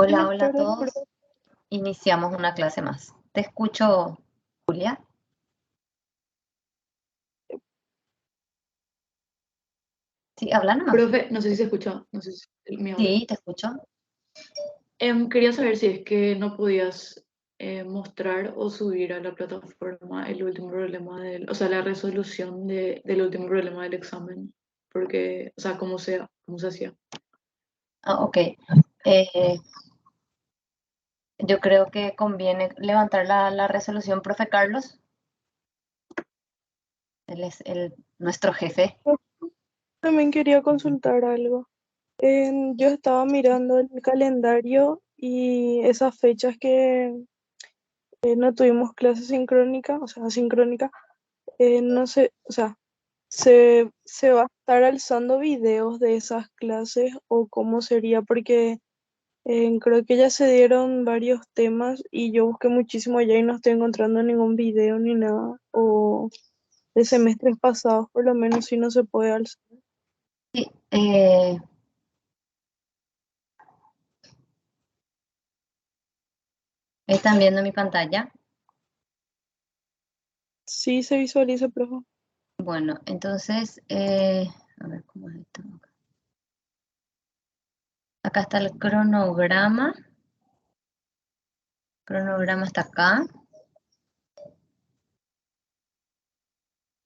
Hola, Buenas hola a tardes, todos. Iniciamos una clase más. Te escucho, Julia. Sí, habla nomás. Profe, no sé si se escucha, no sé si mi audio. Sí, te escucho. Quería saber si es que no podías mostrar o subir a la plataforma el último problema o sea, la resolución del último problema del examen, porque, o sea, cómo se hacía. Ah, ok. Yo creo que conviene levantar la resolución, profe Carlos. Él es nuestro jefe. también quería consultar algo. Yo estaba mirando el calendario y esas fechas que no tuvimos clase sincrónica, o sea, asincrónica, no sé, o sea, se va a estar alzando videos de esas clases o cómo sería, porque creo que ya se dieron varios temas y yo busqué muchísimo allá y no estoy encontrando ningún video ni nada, o de semestres pasados, por lo menos si no se puede alzar. Sí, ¿están viendo mi pantalla? Sí se visualiza, profe. Bueno, entonces, a ver cómo es esto. Acá está el cronograma. El cronograma está acá. No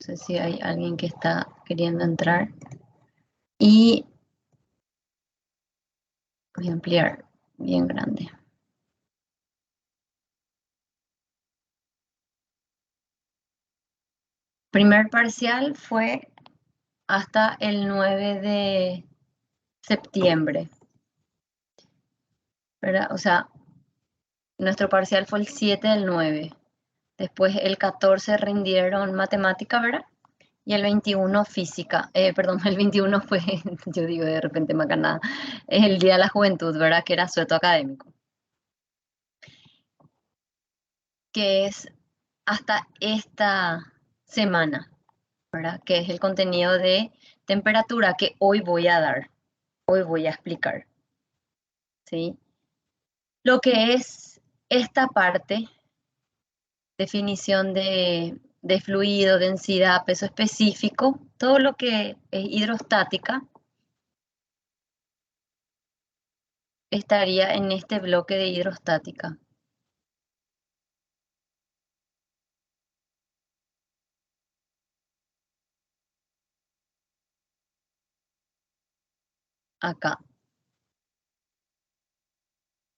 sé si hay alguien que está queriendo entrar. Y voy a ampliar bien grande. Primer parcial fue hasta el 9 de septiembre, ¿verdad? O sea, nuestro parcial fue el 7 del 9. Después el 14 rindieron matemática, ¿verdad? Y el 21 física. Perdón, el 21 fue, yo digo de repente macanada, es el Día de la Juventud, ¿verdad? Que era sueto académico. Que es hasta esta semana, ¿verdad? Que es el contenido de temperatura que hoy voy a dar, hoy voy a explicar, ¿sí? Lo que es esta parte, definición de fluido, densidad, peso específico, todo lo que es hidrostática, estaría en este bloque de hidrostática. Acá.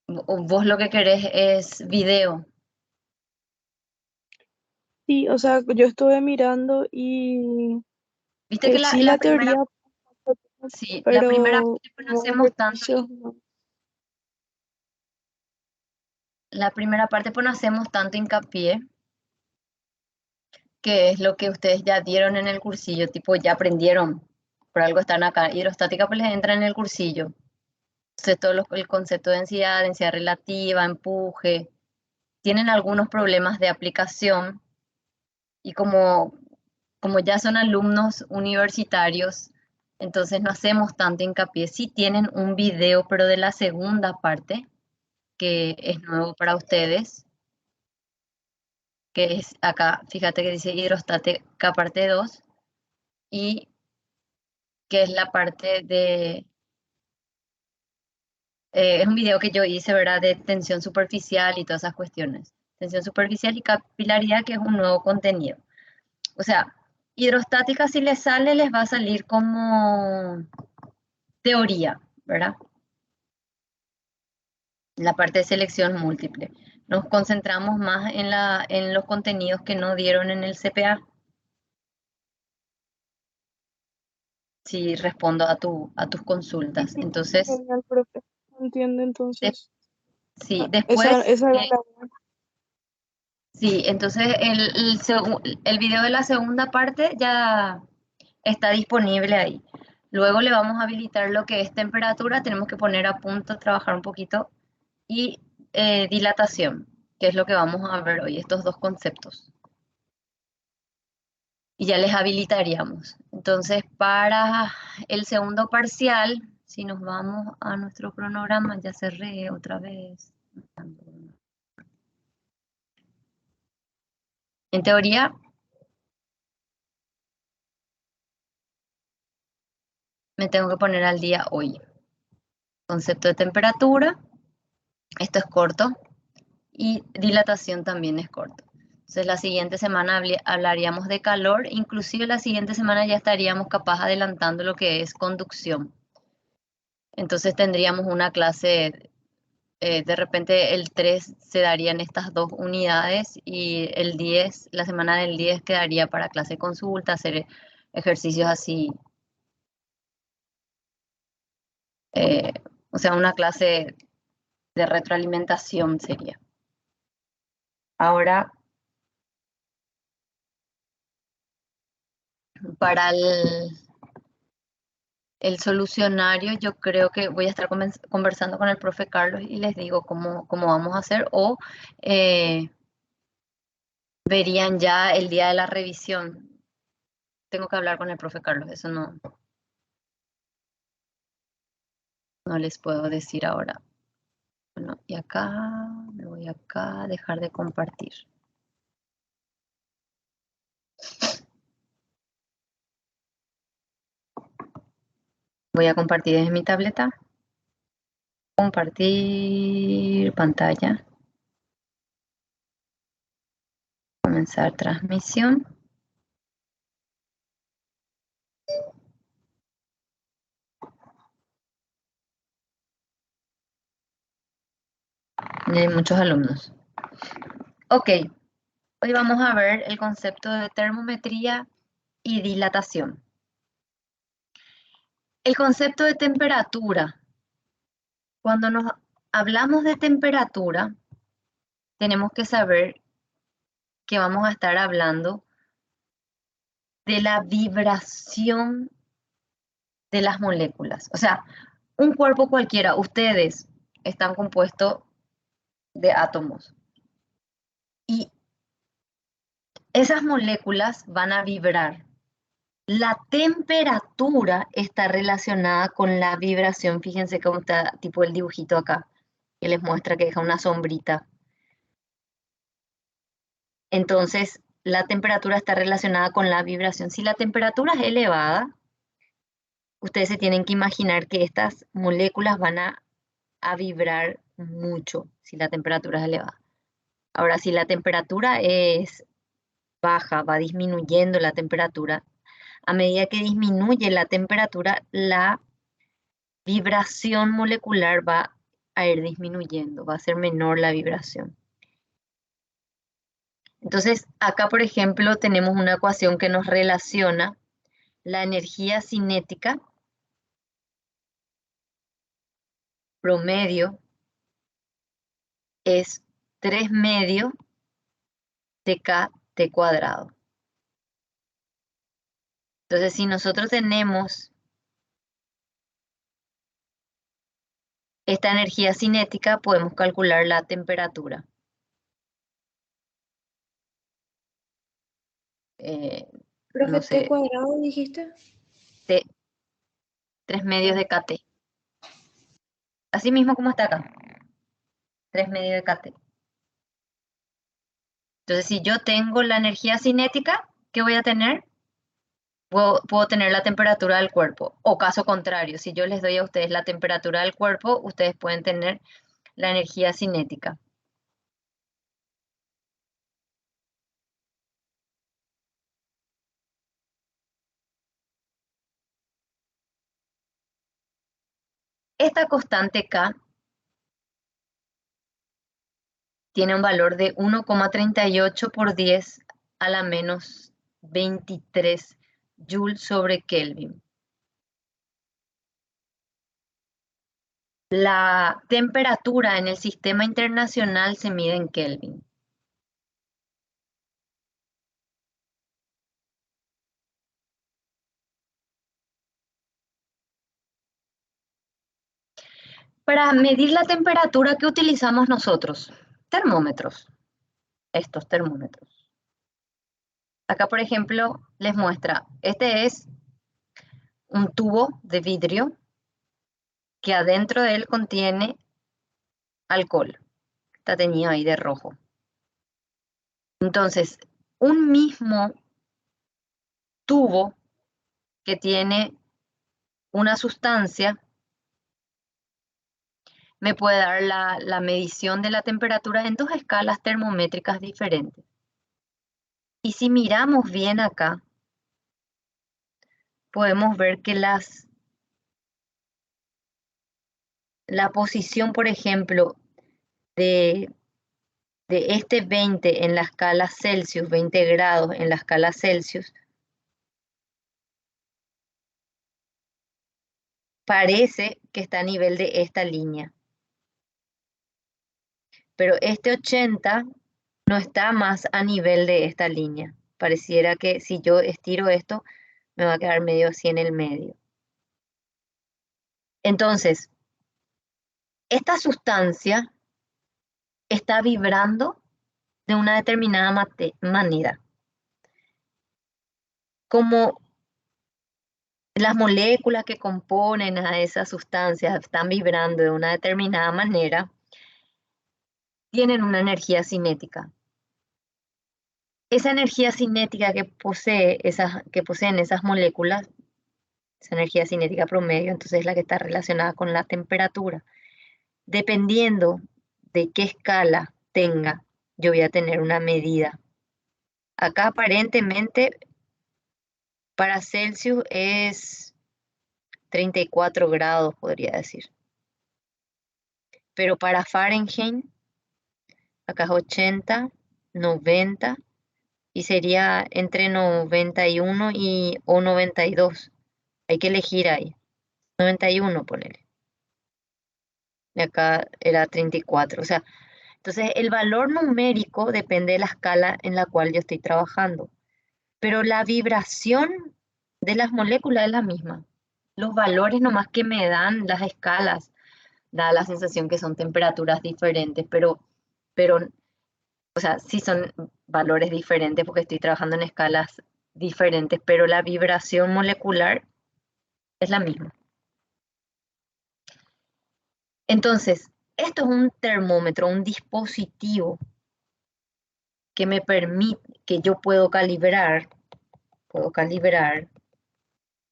Vos lo que querés es video. Sí, o sea, yo estuve mirando y Viste que sí la la primera, teoría, sí, la primera pero parte pues no como hacemos tanto, ejercicios no. la primera parte pues no hacemos tanto hincapié, que es lo que ustedes ya dieron en el cursillo, tipo ya aprendieron, por algo están acá. Hidrostática pues les entra en el cursillo. Entonces todo el concepto de densidad, densidad relativa, empuje, tienen algunos problemas de aplicación y como ya son alumnos universitarios, entonces no hacemos tanto hincapié. Sí tienen un video, pero de la segunda parte, que es nuevo para ustedes, que es acá, fíjate que dice hidrostática parte 2 y que es la parte de, es un video que yo hice, ¿verdad? De tensión superficial y todas esas cuestiones. Tensión superficial y capilaridad, que es un nuevo contenido. O sea, hidrostática si les sale, les va a salir como teoría, ¿verdad? La parte de selección múltiple. Nos concentramos más en los contenidos que no dieron en el CPA. Si respondo a tus consultas. Entonces, Genial, profe. Entiendo entonces. sí, Esa era la... sí, entonces el video de la segunda parte ya está disponible ahí. Luego le vamos a habilitar lo que es temperatura, tenemos que poner a punto, trabajar un poquito, y dilatación, que es lo que vamos a ver hoy, estos dos conceptos. Y ya les habilitaríamos. Entonces, para el segundo parcial, si nos vamos a nuestro cronograma, ya cerré otra vez. En teoría, me tengo que poner al día hoy. Concepto de temperatura, esto es corto, y dilatación también es corto. Entonces la siguiente semana hablaríamos de calor, inclusive la siguiente semana ya estaríamos capaz adelantando lo que es conducción. Entonces tendríamos una clase, de repente el 3 se darían estas dos unidades y el 10, la semana del 10 quedaría para clase consulta, hacer ejercicios así, eh, o sea, una clase de retroalimentación sería. Ahora, para el solucionario, yo creo que voy a estar conversando con el profe Carlos y les digo cómo vamos a hacer, o verían ya el día de la revisión. Tengo que hablar con el profe Carlos, eso no les puedo decir ahora. Bueno, y acá, me voy acá, dejar de compartir. Voy a compartir desde mi tableta. Compartir pantalla. Comenzar transmisión. Y hay muchos alumnos. Ok, hoy vamos a ver el concepto de termometría y dilatación. El concepto de temperatura. Cuando nos hablamos de temperatura, tenemos que saber que vamos a estar hablando de la vibración de las moléculas. O sea, un cuerpo cualquiera, ustedes están compuestos de átomos. Y esas moléculas van a vibrar. La temperatura está relacionada con la vibración. Fíjense cómo está tipo el dibujito acá, que les muestra que deja una sombrita. Entonces, la temperatura está relacionada con la vibración. Si la temperatura es elevada, ustedes se tienen que imaginar que estas moléculas van a vibrar mucho si la temperatura es elevada. Ahora, si la temperatura es baja, va disminuyendo la temperatura. A medida que disminuye la temperatura, la vibración molecular va a ir disminuyendo, va a ser menor la vibración. Entonces, acá, por ejemplo, tenemos una ecuación que nos relaciona la energía cinética promedio es 3 medios de kT cuadrado. Entonces, si nosotros tenemos esta energía cinética, podemos calcular la temperatura. Profe, No sé, ¿T cuadrado dijiste? 3 medios de kT. Así mismo como está acá. 3 medios de kT. Entonces, si yo tengo la energía cinética, ¿qué voy a tener? Puedo tener la temperatura del cuerpo. O caso contrario, si yo les doy a ustedes la temperatura del cuerpo, ustedes pueden tener la energía cinética. Esta constante K tiene un valor de 1,38 por 10 a la menos 23 Joule sobre Kelvin. La temperatura en el sistema internacional se mide en Kelvin. Para medir la temperatura, ¿qué utilizamos nosotros? Termómetros. Estos termómetros. Acá, por ejemplo, les muestra, este es un tubo de vidrio que adentro de él contiene alcohol. Está teñido ahí de rojo. Entonces, un mismo tubo que tiene una sustancia me puede dar la medición de la temperatura en dos escalas termométricas diferentes. Y si miramos bien acá, podemos ver que la posición, por ejemplo, de este 20 en la escala Celsius, 20 grados en la escala Celsius, parece que está a nivel de esta línea. Pero este 80 no está más a nivel de esta línea. Pareciera que si yo estiro esto, me va a quedar medio así en el medio. Entonces, esta sustancia está vibrando de una determinada manera. Como las moléculas que componen a esas sustancias están vibrando de una determinada manera, tienen una energía cinética. Esa energía cinética que poseen esas moléculas, esa energía cinética promedio, entonces es la que está relacionada con la temperatura. Dependiendo de qué escala tenga, yo voy a tener una medida. Acá aparentemente para Celsius es 34 grados, podría decir. Pero para Fahrenheit, acá es 80, 90 y sería entre 91 o 92. Hay que elegir ahí. 91, ponele. Y acá era 34. O sea, entonces el valor numérico depende de la escala en la cual yo estoy trabajando. Pero la vibración de las moléculas es la misma. Los valores nomás que me dan las escalas, da la sensación que son temperaturas diferentes, pero o sea, sí son valores diferentes porque estoy trabajando en escalas diferentes, pero la vibración molecular es la misma. Entonces, esto es un termómetro, un dispositivo que me permite, que yo puedo calibrar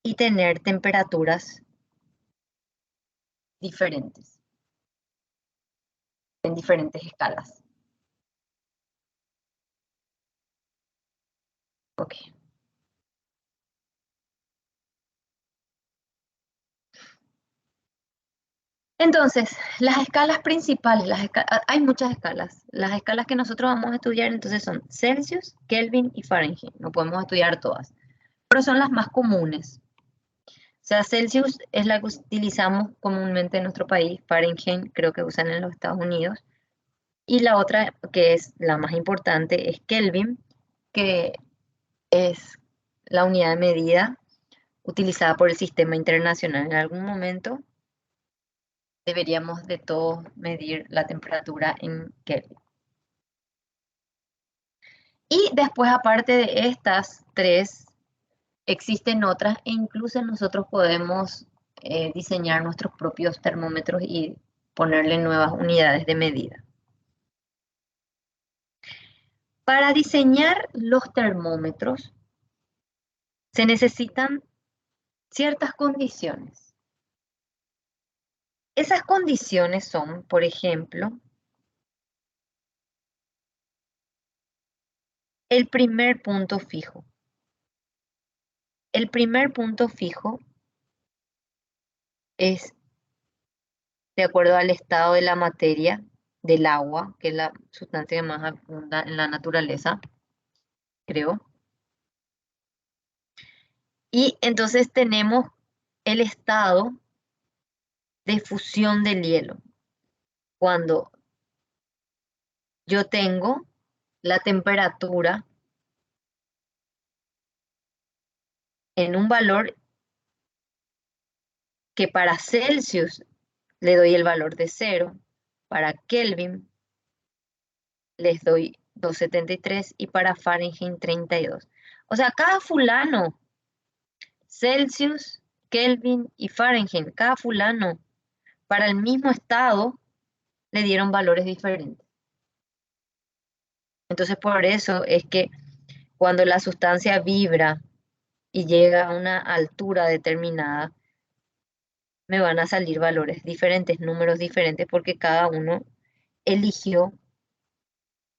y tener temperaturas diferentes, en diferentes escalas. Ok. Entonces, las escalas principales, hay muchas escalas. Las escalas que nosotros vamos a estudiar entonces son Celsius, Kelvin y Fahrenheit. No podemos estudiar todas, pero son las más comunes. O sea, Celsius es la que utilizamos comúnmente en nuestro país, Fahrenheit creo que usan en los Estados Unidos. Y la otra, que es la más importante, es Kelvin, que es la unidad de medida utilizada por el sistema internacional. En algún momento deberíamos de todos medir la temperatura en Kelvin. Y después, aparte de estas tres, existen otras e incluso nosotros podemos diseñar nuestros propios termómetros y ponerle nuevas unidades de medida. Para diseñar los termómetros se necesitan ciertas condiciones. Esas condiciones son, por ejemplo, el primer punto fijo. El primer punto fijo es de acuerdo al estado de la materia del agua, que es la sustancia que más abunda en la naturaleza, creo. Y entonces tenemos el estado de fusión del hielo. Cuando yo tengo la temperatura en un valor que para Celsius le doy el valor de 0, para Kelvin les doy 273 y para Fahrenheit 32. O sea, cada fulano, Celsius, Kelvin y Fahrenheit, cada fulano para el mismo estado le dieron valores diferentes. Entonces por eso es que cuando la sustancia vibra y llega a una altura determinada, me van a salir valores diferentes, números diferentes, porque cada uno eligió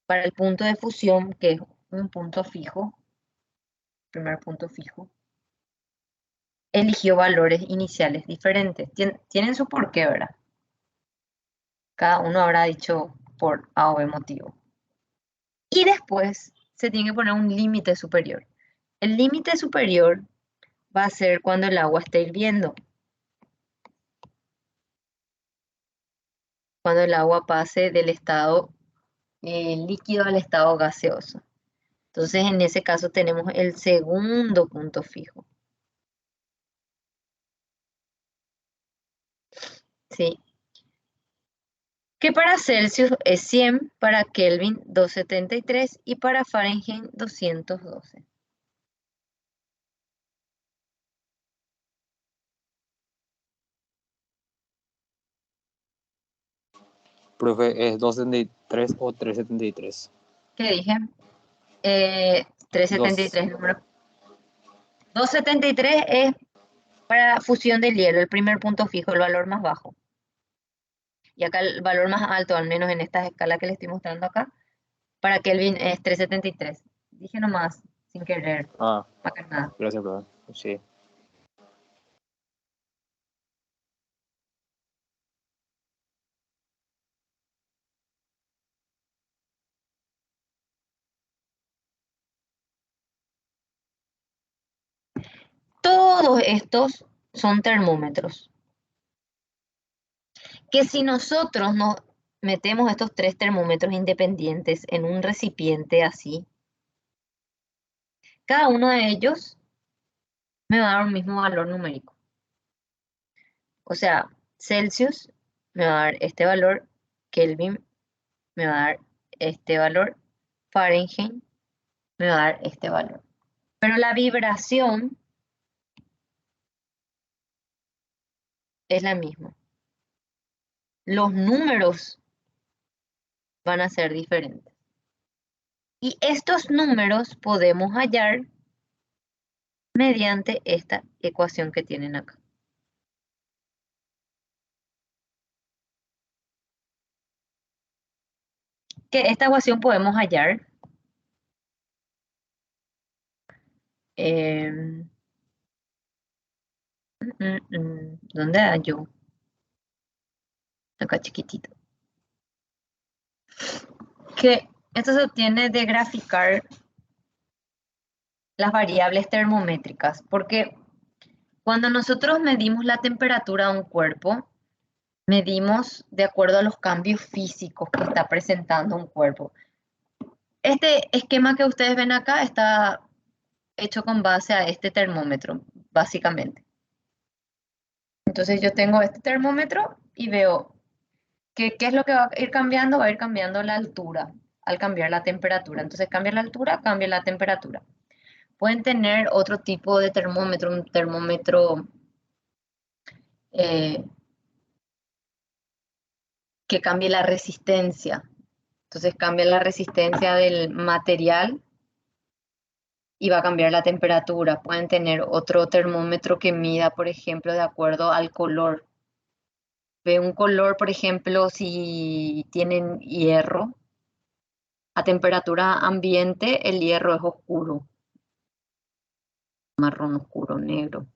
para el punto de fusión, que es un punto fijo, primer punto fijo, eligió valores iniciales diferentes. Tienen su porqué, ¿verdad? Cada uno habrá dicho por A o B motivo. Y después se tiene que poner un límite superior. El límite superior va a ser cuando el agua esté hirviendo. Cuando el agua pase del estado líquido al estado gaseoso. Entonces, en ese caso tenemos el segundo punto fijo. ¿Sí? Que para Celsius es 100, para Kelvin 273 y para Fahrenheit 212. Profe, ¿es 273 o 373? ¿Qué dije? 373, número. 273 es para fusión del hielo, el primer punto fijo, el valor más bajo. Y acá el valor más alto, al menos en esta escala que les estoy mostrando acá, para Kelvin es 373. Dije nomás, sin querer, acá nada. Gracias, profe. Sí. Todos estos son termómetros. Que si nosotros nos metemos estos 3 termómetros independientes en un recipiente así, cada uno de ellos me va a dar un mismo valor numérico. O sea, Celsius me va a dar este valor, Kelvin me va a dar este valor, Fahrenheit me va a dar este valor. Pero la vibración es la misma. Los números van a ser diferentes. Y estos números podemos hallar mediante esta ecuación que tienen acá. Que esta ecuación podemos hallar ¿dónde hallo? Acá chiquitito. Que esto se obtiene de graficar las variables termométricas, porque cuando nosotros medimos la temperatura de un cuerpo, medimos de acuerdo a los cambios físicos que está presentando un cuerpo. Este esquema que ustedes ven acá está hecho con base a este termómetro, básicamente. Entonces yo tengo este termómetro y veo ¿qué es lo que va a ir cambiando? Va a ir cambiando la altura al cambiar la temperatura. Entonces cambia la altura, cambia la temperatura. Pueden tener otro tipo de termómetro, un termómetro que cambie la resistencia. Entonces cambia la resistencia del material y va a cambiar la temperatura. Pueden tener otro termómetro que mida, por ejemplo, de acuerdo al color. Ve un color, por ejemplo, si tienen hierro, a temperatura ambiente el hierro es oscuro, marrón oscuro, negro.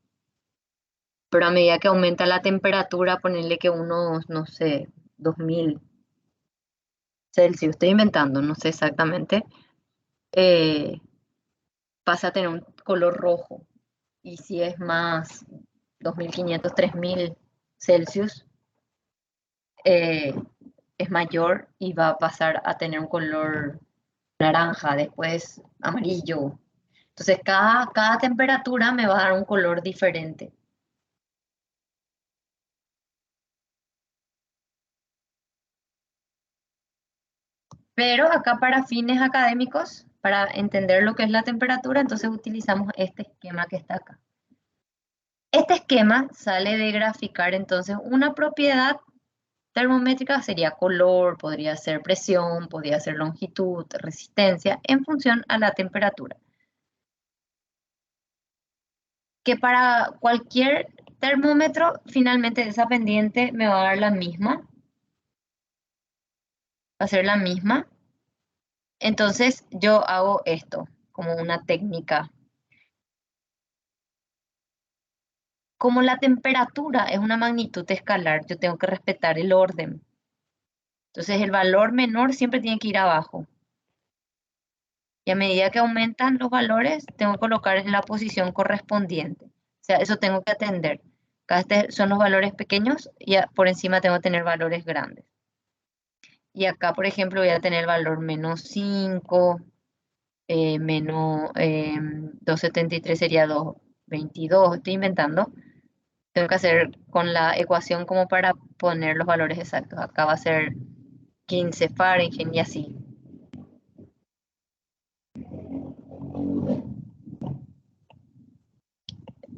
Pero a medida que aumenta la temperatura, ponerle que unos, no sé, 2000 Celsius, estoy inventando, no sé exactamente, pasa a tener un color rojo. Y si es más 2500, 3000 Celsius, es mayor y va a pasar a tener un color naranja, después amarillo. Entonces cada temperatura me va a dar un color diferente. Pero acá para fines académicos, para entender lo que es la temperatura, entonces utilizamos este esquema que está acá. Este esquema sale de graficar entonces una propiedad termométrica sería color, podría ser presión, podría ser longitud, resistencia, en función a la temperatura. Que para cualquier termómetro, finalmente esa pendiente me va a dar la misma. Va a ser la misma. Entonces yo hago esto como una técnica. Como la temperatura es una magnitud escalar, yo tengo que respetar el orden. Entonces el valor menor siempre tiene que ir abajo. Y a medida que aumentan los valores, tengo que colocar en la posición correspondiente. O sea, eso tengo que atender. Acá son los valores pequeños y por encima tengo que tener valores grandes. Y acá, por ejemplo, voy a tener el valor menos 5, menos 2,73 sería 2,22. Estoy inventando. Tengo que hacer con la ecuación como para poner los valores exactos. Acá va a ser 15 Fahrenheit y así.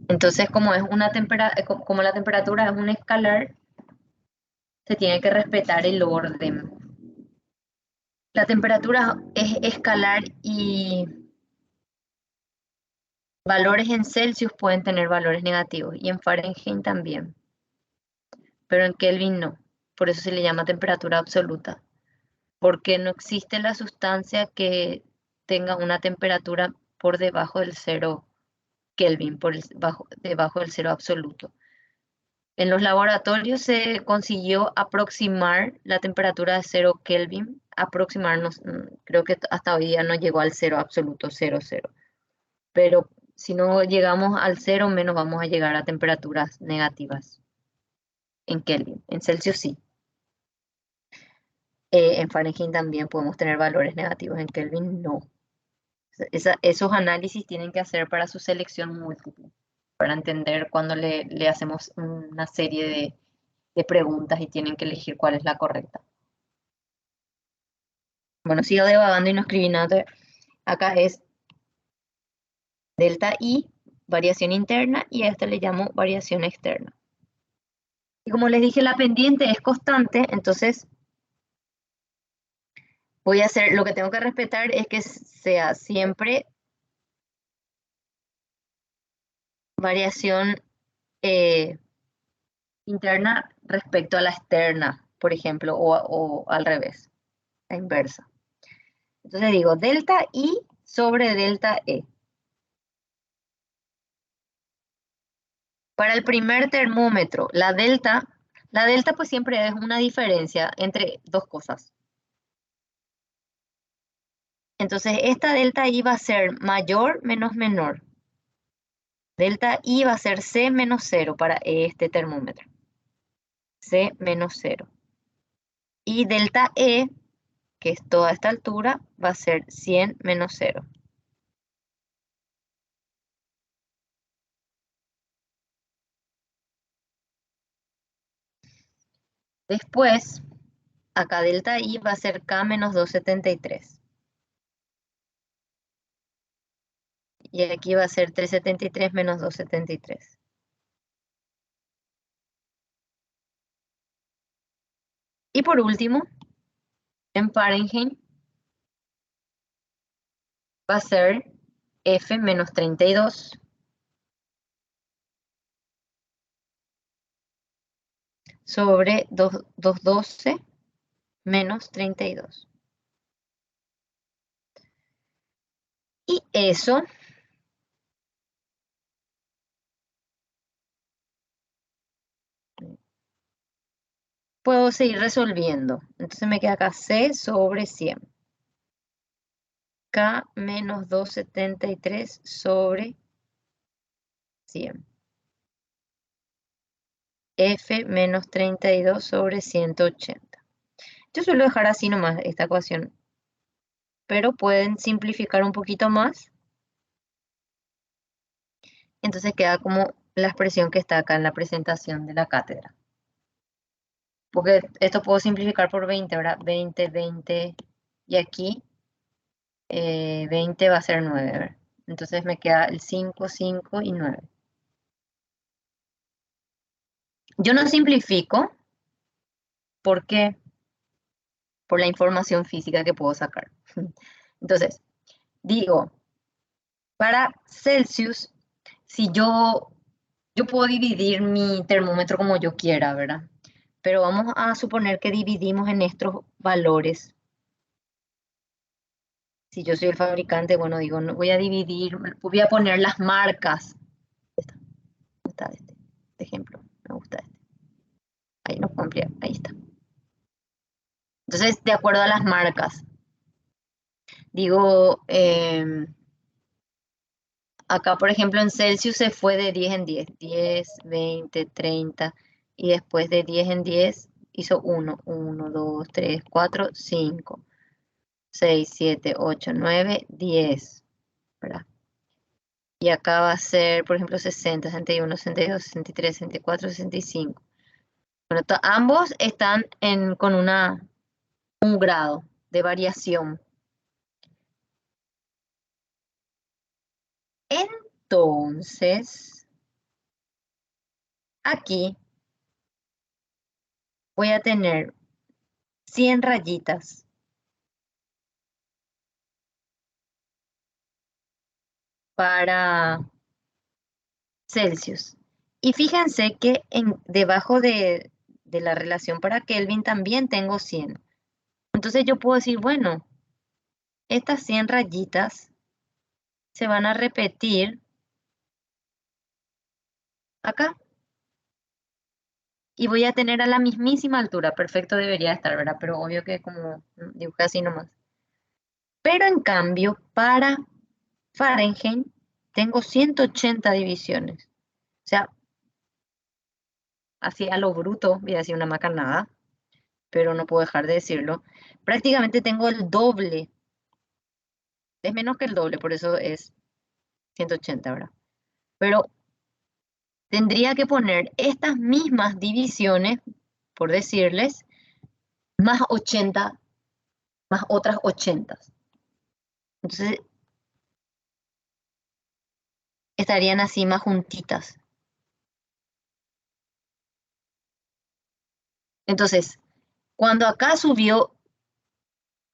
Entonces, como la temperatura es un escalar, se tiene que respetar el orden. La temperatura es escalar y valores en Celsius pueden tener valores negativos y en Fahrenheit también, pero en Kelvin no. Por eso se le llama temperatura absoluta, porque no existe la sustancia que tenga una temperatura por debajo del 0 Kelvin, debajo del 0 absoluto. En los laboratorios se consiguió aproximar la temperatura de 0 Kelvin, aproximarnos, creo que hasta hoy día no llegó al 0 absoluto, 0, 0. Pero si no llegamos al 0, menos vamos a llegar a temperaturas negativas en Kelvin. En Celsius sí. En Fahrenheit también podemos tener valores negativos, en Kelvin no. Esos análisis tienen que hacer para su selección múltiple, para entender cuando le hacemos una serie de preguntas y tienen que elegir cuál es la correcta. Bueno, sigo divagando y no escribí nada. Acá es delta I, variación interna, y a esto le llamo variación externa. Y como les dije, la pendiente es constante, entonces voy a hacer, lo que tengo que respetar es que sea siempre variación interna respecto a la externa, por ejemplo, o al revés, la inversa. Entonces digo delta I sobre delta E. Para el primer termómetro, la delta pues siempre es una diferencia entre dos cosas. Entonces esta delta I va a ser mayor menos menor. Delta I va a ser C menos 0 para este termómetro. C menos 0. Y delta E, que es toda esta altura, va a ser 100 menos 0. Después, acá delta I va a ser K menos 273. Y aquí va a ser 373 menos 273. Y por último, en Fahrenheit va a ser F menos 32 sobre 212 menos 32. Y eso puedo seguir resolviendo. Entonces me queda acá C sobre 100. K menos 273 sobre 100. F menos 32 sobre 180. Yo suelo dejar así nomás esta ecuación, pero pueden simplificar un poquito más. Entonces queda como la expresión que está acá en la presentación de la cátedra. Porque esto puedo simplificar por 20, ¿verdad? 20, 20, y aquí 20 va a ser 9, ¿verdad? Entonces me queda el 5, 5 y 9. Yo no simplifico, ¿Por qué? Por la información física que puedo sacar. Entonces, digo, para Celsius, si yo puedo dividir mi termómetro como yo quiera, ¿verdad? Pero vamos a suponer que dividimos en estos valores. Si yo soy el fabricante, bueno, digo, no voy a dividir, voy a poner las marcas. Me gusta este ejemplo, me gusta este. Ahí no puedo ampliar, ahí está. Entonces, de acuerdo a las marcas, digo, acá, por ejemplo, en Celsius se fue de 10 en 10, 10, 20, 30, y después de 10 en 10 hizo 1, 1, 2, 3, 4, 5, 6, 7, 8, 9, 10, ¿verdad? Y acá va a ser, por ejemplo, 60, 61, 62, 63, 64, 65. Bueno, ambos están con un grado de variación. Entonces, aquí voy a tener 100 rayitas para Celsius. Y fíjense que debajo de la relación para Kelvin también tengo 100. Entonces yo puedo decir, bueno, estas 100 rayitas se van a repetir acá. Y voy a tener a la mismísima altura. Perfecto debería estar, ¿verdad? Pero obvio que como dibujé así nomás. Pero en cambio, para Fahrenheit tengo 180 divisiones. O sea, así a lo bruto, voy a decir una macanada, pero no puedo dejar de decirlo. Prácticamente tengo el doble. Es menos que el doble, por eso es 180, ¿verdad? Pero tendría que poner estas mismas divisiones, por decirles, más 80, más otras 80. Entonces, estarían así más juntitas. Entonces, cuando acá subió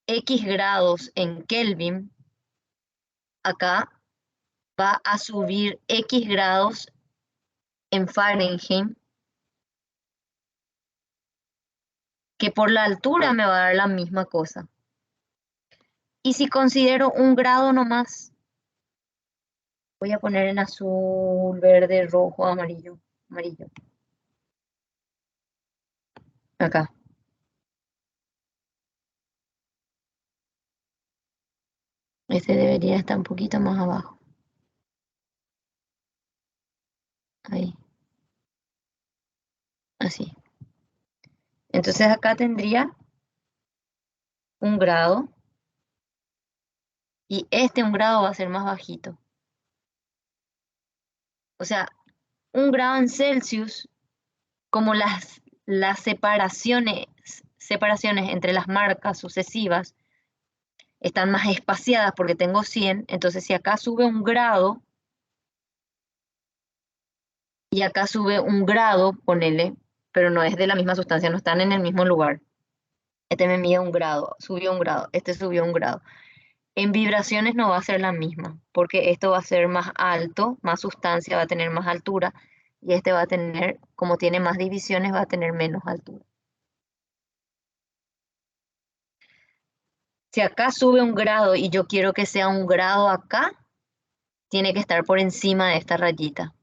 X grados en Kelvin, acá va a subir X grados en Fahrenheit, que por la altura me va a dar la misma cosa. Y si considero un grado nomás, voy a poner en azul, verde, rojo, amarillo, amarillo. Acá. Este debería estar un poquito más abajo. Ahí. Así. Entonces acá tendría un grado. Y un grado va a ser más bajito. O sea, un grado en Celsius, como las separaciones entre las marcas sucesivas están más espaciadas porque tengo 100, entonces si acá sube un grado y acá sube un grado, ponele, pero no es de la misma sustancia, no están en el mismo lugar. Este me mide un grado, subió un grado, este subió un grado. En vibraciones no va a ser la misma, porque esto va a ser más alto, más sustancia, va a tener más altura, y este va a tener, como tiene más divisiones, va a tener menos altura. Si acá sube un grado y yo quiero que sea un grado acá, tiene que estar por encima de esta rayita.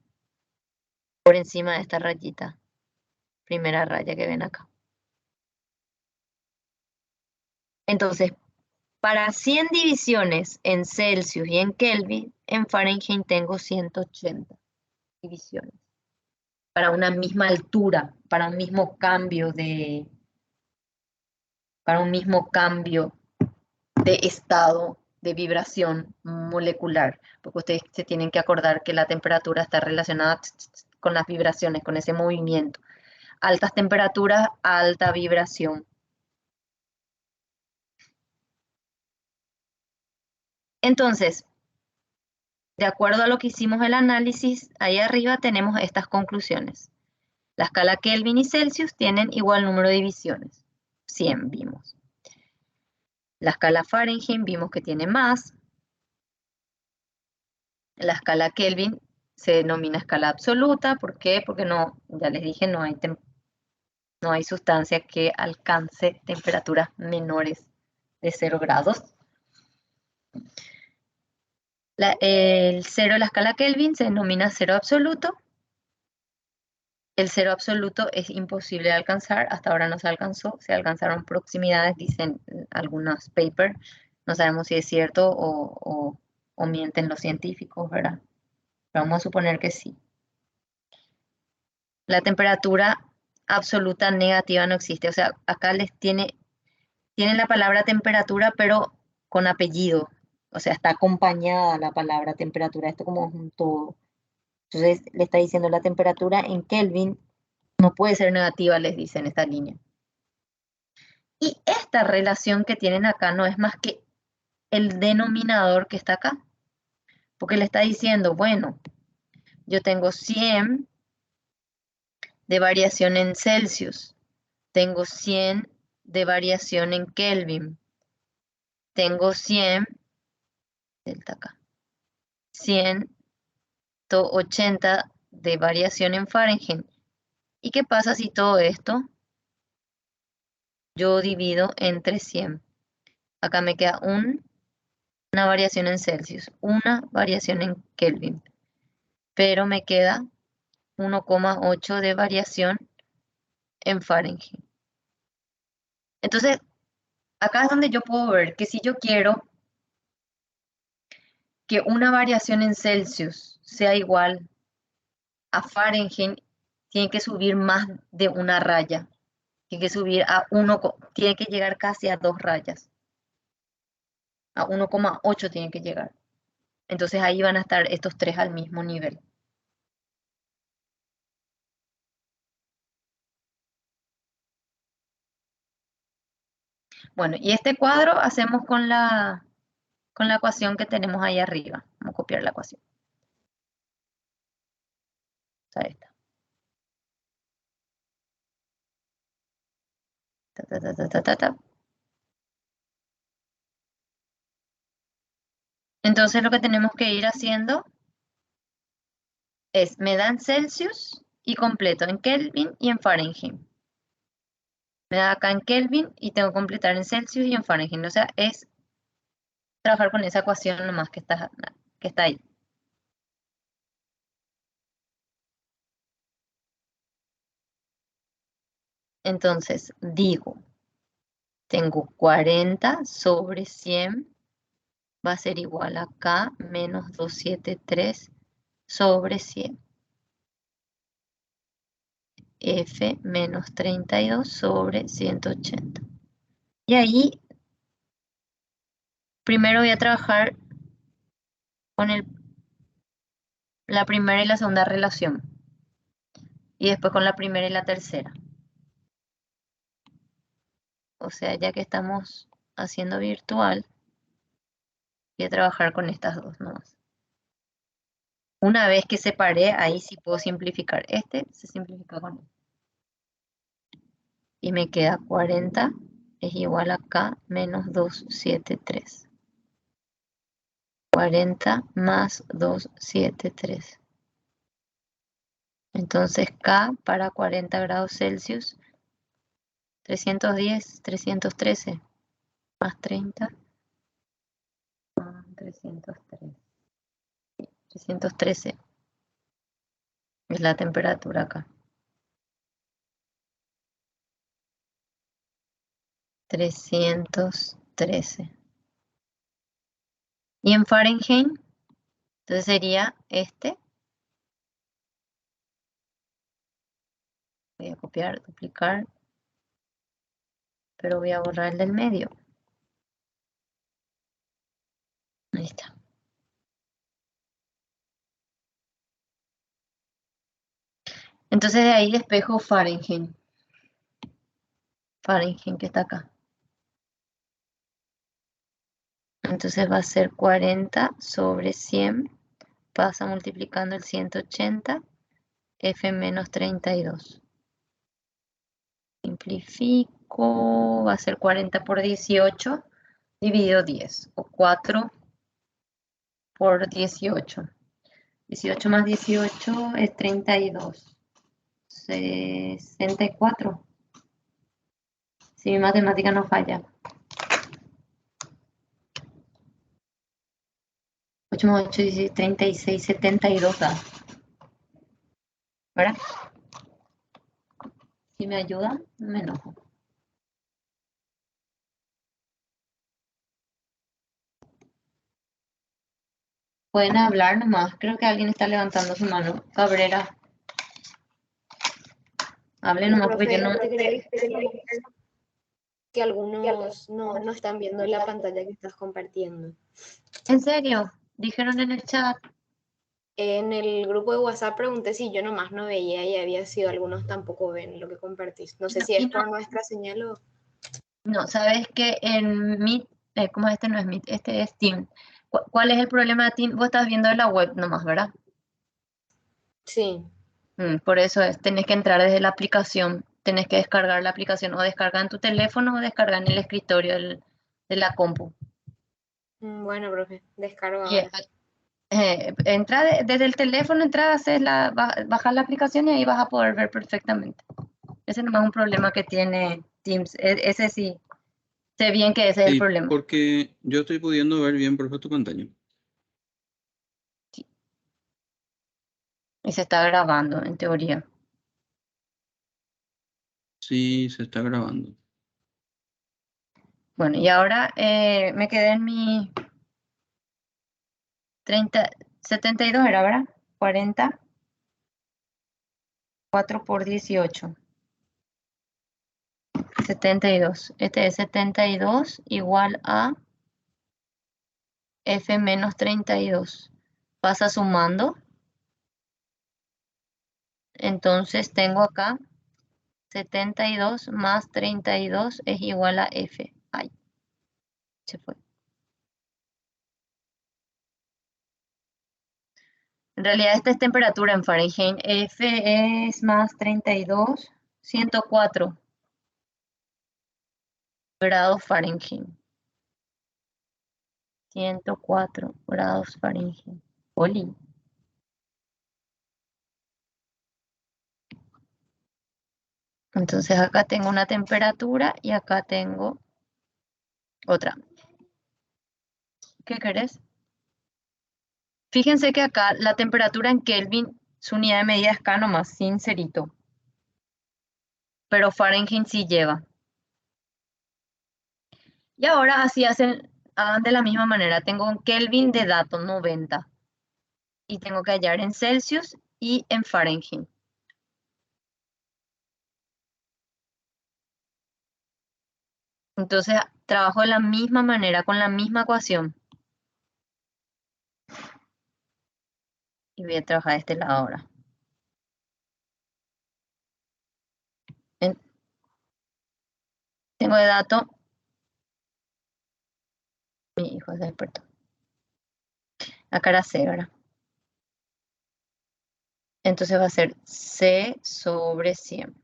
Por encima de esta rayita. Primera raya que ven acá. Entonces, para 100 divisiones en Celsius y en Kelvin, en Fahrenheit tengo 180 divisiones. Para una misma altura, para un mismo cambio de estado de vibración molecular, porque ustedes se tienen que acordar que la temperatura está relacionada con las vibraciones, con ese movimiento. Altas temperaturas, alta vibración. Entonces, de acuerdo a lo que hicimos el análisis, ahí arriba tenemos estas conclusiones. La escala Kelvin y Celsius tienen igual número de divisiones. 100 vimos. La escala Fahrenheit vimos que tiene más. La escala Kelvin se denomina escala absoluta. ¿Por qué? Porque no, ya les dije, no hay sustancia que alcance temperaturas menores de 0 grados. El cero de la escala Kelvin se denomina cero absoluto. El cero absoluto es imposible de alcanzar, hasta ahora no se alcanzó, se alcanzaron proximidades, dicen algunos papers, no sabemos si es cierto o mienten los científicos, ¿verdad? Pero vamos a suponer que sí. La temperatura absoluta negativa no existe, o sea, acá tienen la palabra temperatura, pero con apellido, o sea, está acompañada la palabra temperatura, esto como un todo. Entonces le está diciendo la temperatura en Kelvin no puede ser negativa, les dice en esta línea. Y esta relación que tienen acá no es más que el denominador que está acá. Porque le está diciendo, bueno, yo tengo 100 de variación en Celsius, tengo 100 de variación en Kelvin, tengo 100, delta acá, 180 de variación en Fahrenheit. ¿Y qué pasa si todo esto yo divido entre 100? Acá me queda una variación en Celsius, una variación en Kelvin, pero me queda 1,8 de variación en Fahrenheit. Entonces, acá es donde yo puedo ver que si yo quiero que una variación en Celsius sea igual a Fahrenheit, tiene que subir más de una raya. Tiene que subir a tiene que llegar casi a 2 rayas. A 1,8 tiene que llegar. Entonces ahí van a estar estos tres al mismo nivel. Bueno, y este cuadro hacemos con la ecuación que tenemos ahí arriba. Vamos a copiar la ecuación. O sea, esta. Ta, ta, ta, ta, ta, ta, ta. Entonces lo que tenemos que ir haciendo es, me dan Celsius y completo en Kelvin y en Fahrenheit. Me da acá en Kelvin y tengo que completar en Celsius y en Fahrenheit. O sea, es trabajar con esa ecuación nomás que está ahí. Entonces, digo, tengo 40 sobre 100 va a ser igual a K menos 273 sobre 100. F menos 32 sobre 180. Y ahí, primero voy a trabajar con la primera y la segunda relación. Y después con la primera y la tercera. O sea, ya que estamos haciendo virtual, voy a trabajar con estas dos nomás. Una vez que separé, ahí sí puedo simplificar. Este se simplifica con este. Y me queda 40 es igual a K menos 273. 40 más 273. Entonces K para 40 grados Celsius, 310, 313, más 30, 313. 313 es la temperatura acá. 313. Y en Fahrenheit, entonces sería este. Voy a copiar, duplicar, pero voy a borrar el del medio. Ahí está. Entonces de ahí despejo Fahrenheit. Fahrenheit que está acá. Entonces va a ser 40 sobre 100. Pasa multiplicando el 180. F menos 32. simplifico, va a ser 40 por 18 dividido 10, o 4 por 18. 18 más 18 es 32. 64. Si mi matemática no falla. 8 más 8, 16, 36, 72 da. ¿Verdad? Si me ayuda, no me enojo. Pueden hablar nomás. Creo que alguien está levantando su mano. Cabrera. Hable nomás porque yo no... Profe, te quería decir que algunos no están viendo la pantalla que estás compartiendo. ¿En serio? Dijeron en el chat. En el grupo de WhatsApp pregunté si yo nomás no veía y había sido algunos tampoco ven lo que compartís. No sé si es por nuestra señal o... No, sabes que en Meet, ¿cómo este no es Meet? Este es Team. ¿Cuál es el problema de Team? Vos estás viendo en la web nomás, ¿verdad? Sí. Por eso tenés que entrar desde la aplicación, tenés que descargar la aplicación, o descargar en tu teléfono o descargar en el escritorio de la compu. Bueno, profe, descargo Y ahora. entra desde el teléfono, bajas la aplicación y ahí vas a poder ver perfectamente. Ese no es un problema que tiene Teams, ese sí, sé bien que ese es el Sí, problema. porque yo estoy pudiendo ver bien, profe, tu pantalla. Y se está grabando, en teoría. Sí, se está grabando. Bueno, y ahora me quedé en mi 72, era, ¿verdad? 40, 4 por 18. 72. Este es 72 igual a F menos 32. Pasa sumando. Entonces tengo acá 72 más 32 es igual a F. Ay, se fue. En realidad esta es temperatura en Fahrenheit. F es más 32, 104 grados Fahrenheit. 104 grados Fahrenheit. Oli. Entonces acá tengo una temperatura y acá tengo otra. ¿Qué querés? Fíjense que acá la temperatura en Kelvin, su unidad de medida es K nomás, sin cerito. Pero Fahrenheit sí lleva. Y ahora así hagan de la misma manera. Tengo un Kelvin de dato 90. Y tengo que hallar en Celsius y en Fahrenheit. Entonces trabajo de la misma manera, con la misma ecuación. Y voy a trabajar de este lado ahora. Tengo de dato. Mi hijo se despertó. Acá era C, ¿verdad? Entonces va a ser C sobre 100.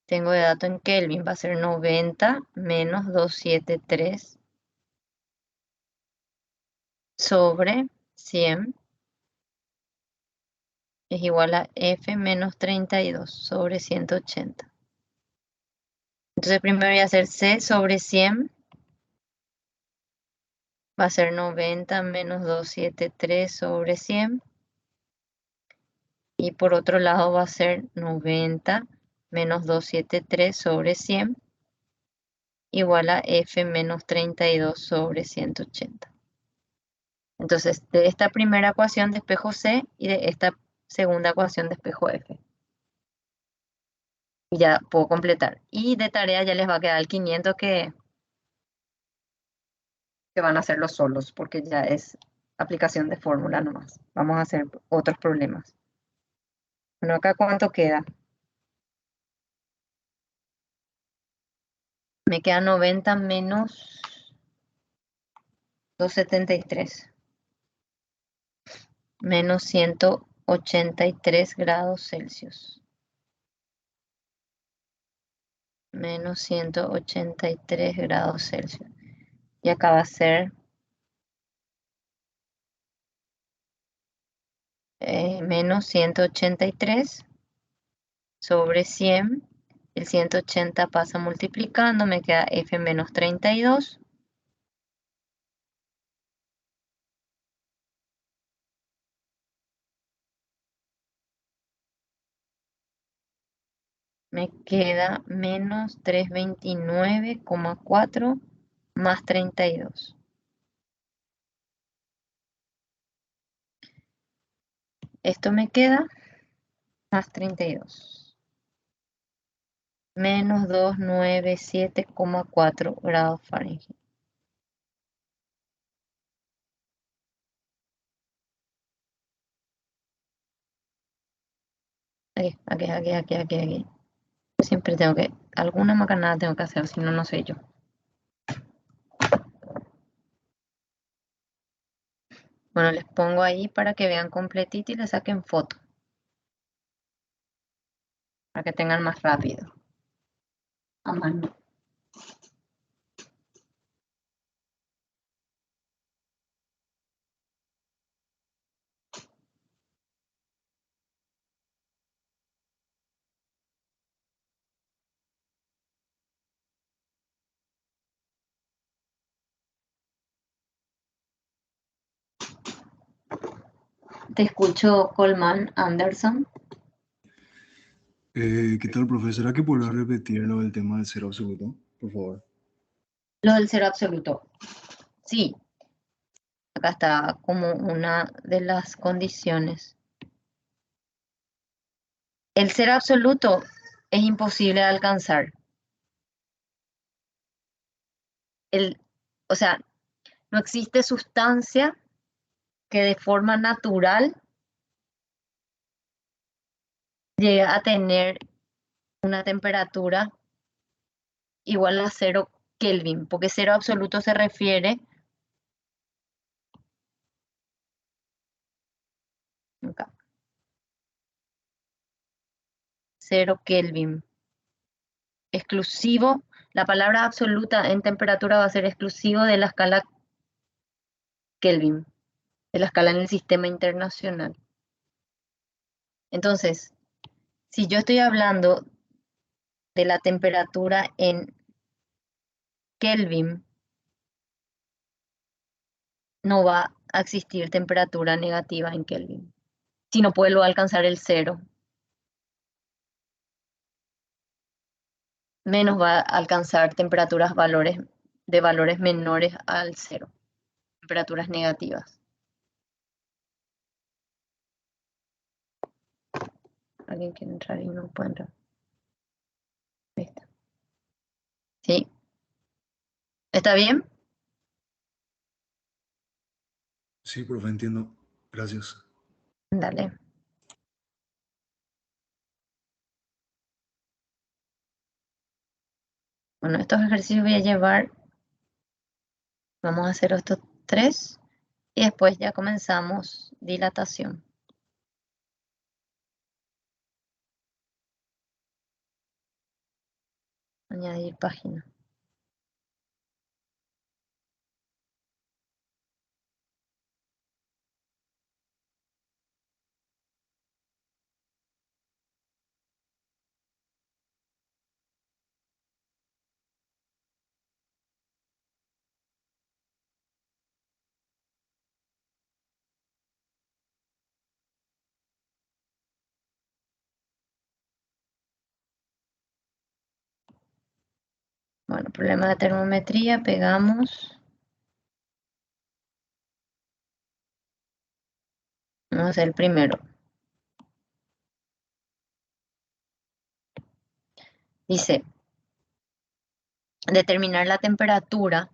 Tengo de dato en Kelvin, va a ser 90 menos 273 sobre 100 es igual a F menos 32 sobre 180. Entonces primero voy a hacer C sobre 100, va a ser 90 menos 273 sobre 100. Y por otro lado va a ser 90 menos 273 sobre 100 igual a F menos 32 sobre 180. Entonces, de esta primera ecuación despejo C y de esta segunda ecuación despejo F. Y ya puedo completar. Y de tarea ya les va a quedar el 500 que van a hacerlo solos, porque ya es aplicación de fórmula nomás. Vamos a hacer otros problemas. Bueno, acá ¿cuánto queda? Me queda 90 menos 273. Menos 183 grados Celsius. menos 183 grados Celsius. Y acá va a ser menos 183 sobre 100. El 180 pasa multiplicando, me queda F menos 32. Me queda menos 329,4 más 32. Esto me queda más 32. Menos 297,4 grados Fahrenheit. Aquí. Siempre tengo que, alguna macanada tengo que hacer, si no, no soy yo. Bueno, les pongo ahí para que vean completito y le saquen foto. Para que tengan más rápido. A mano. Te escucho, Coleman Anderson. ¿Qué tal, profesora? ¿Que podrá repetir lo del tema del cero absoluto, por favor? Lo del cero absoluto. Sí. Acá está como una de las condiciones. El cero absoluto es imposible de alcanzar. O sea, no existe sustancia que de forma natural llegue a tener una temperatura igual a 0 Kelvin, porque cero absoluto se refiere acá, 0 Kelvin. Exclusivo, la palabra absoluta en temperatura va a ser exclusivo de la escala Kelvin, de la escala en el sistema internacional. Entonces, si yo estoy hablando de la temperatura en Kelvin, no va a existir temperatura negativa en Kelvin, si no puedo alcanzar el 0. Menos va a alcanzar de valores menores al 0, temperaturas negativas. ¿Alguien quiere entrar y no puede entrar? Ahí está. ¿Sí? ¿Está bien? Sí, profe, entiendo. Gracias. Dale. Bueno, estos ejercicios voy a llevar, vamos a hacer estos 3 y después ya comenzamos dilatación. Añadir página. Bueno, problema de termometría, pegamos. Vamos a hacer el primero. Dice, determinar la temperatura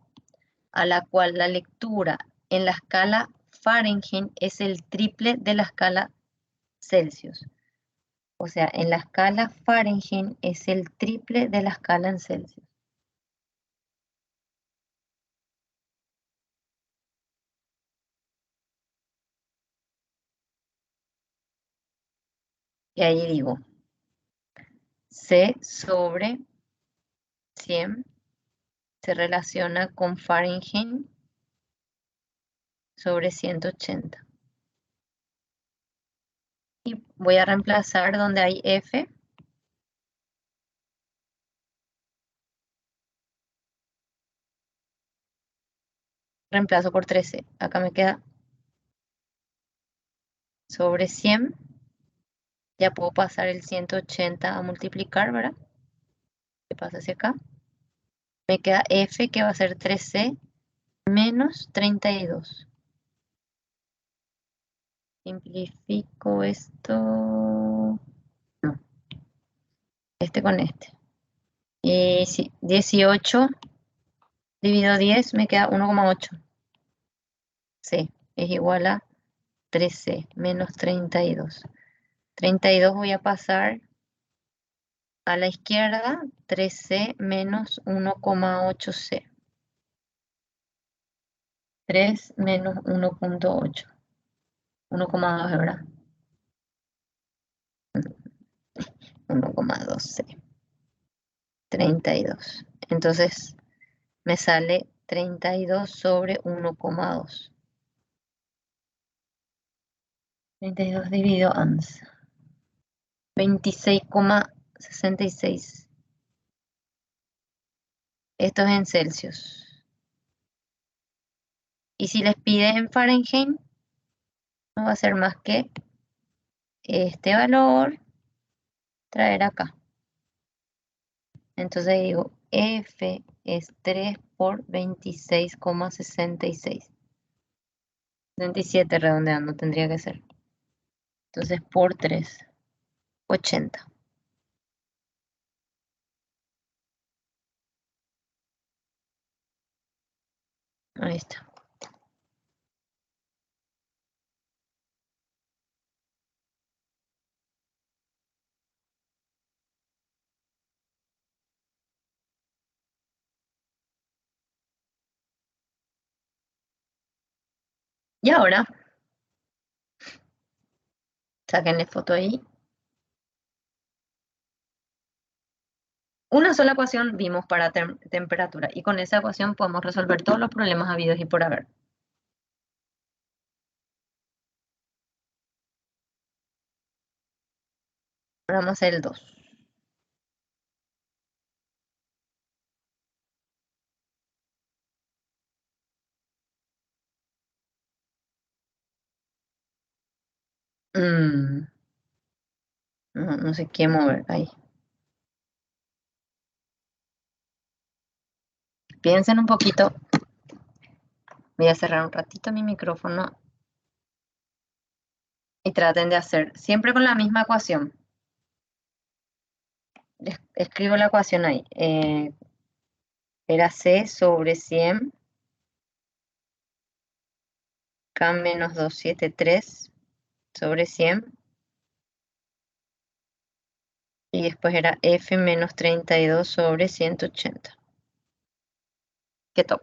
a la cual la lectura en la escala Fahrenheit es el triple de la escala Celsius. O sea, en la escala Fahrenheit es el triple de la escala en Celsius. Y ahí digo, C sobre 100 se relaciona con Fahrenheit sobre 180. Y voy a reemplazar donde hay F. Reemplazo por 13. Acá me queda sobre 100. Ya puedo pasar el 180 a multiplicar, ¿verdad? ¿Qué pasa hacia acá? Me queda F, que va a ser 13 menos 32. Simplifico esto. No, este con este. Y si 18 dividido 10 me queda 1,8. C es igual a 13 menos 32. 32 voy a pasar a la izquierda, 3C menos 1,8C. 3 menos 1,8. 1,2, ¿verdad? 1,2C. 32. Entonces me sale 32 sobre 1,2. 32 dividido 11. 26,66. Esto es en Celsius. Y si les pide en Fahrenheit, no va a ser más que este valor traer acá. Entonces digo, F es 3 por 26,66. 27 redondeando tendría que ser. Entonces por 3, 80. Ahí está. Y ahora, sáquenle foto ahí. Una sola ecuación vimos para temperatura y con esa ecuación podemos resolver todos los problemas habidos y por haber. Ahora vamos a hacer el 2. No sé qué mover ahí. Piensen un poquito. Voy a cerrar un ratito mi micrófono y traten de hacer siempre con la misma ecuación. Escribo la ecuación ahí. Era C sobre 100 K menos 273 sobre 100. Y después era F menos 32 sobre 180. ¿Qué top?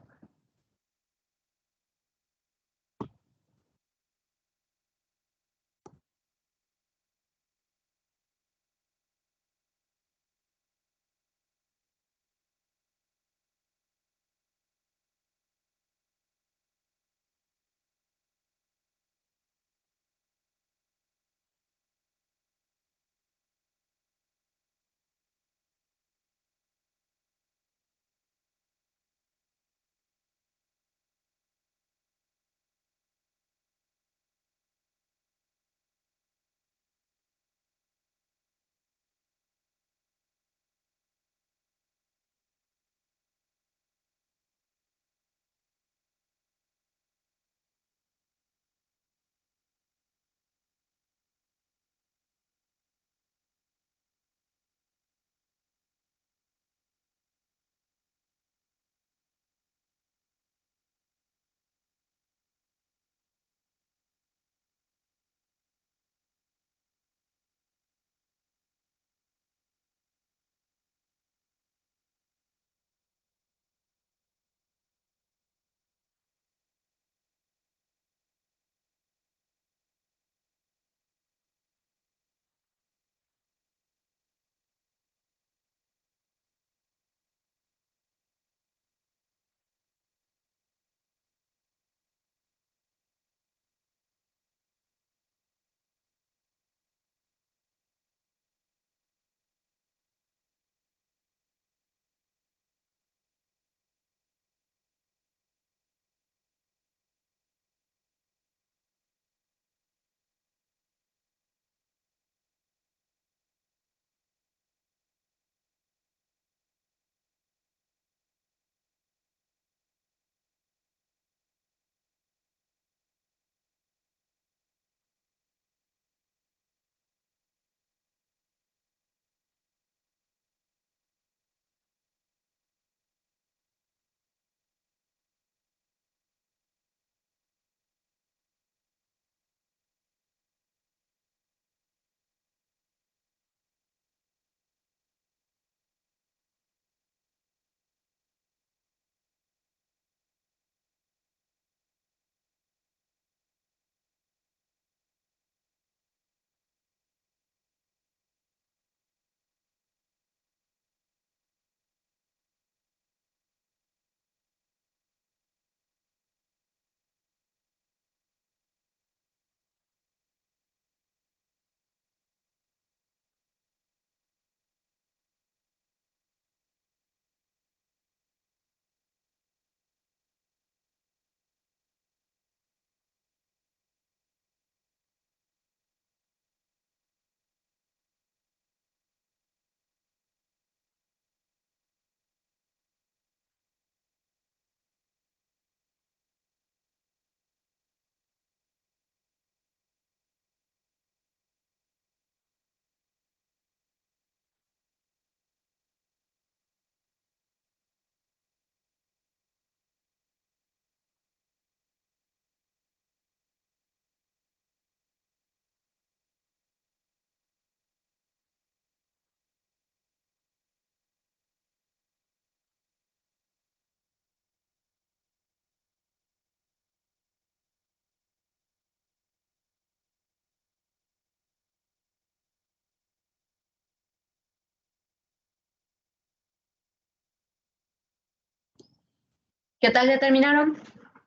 ¿Qué tal ya terminaron?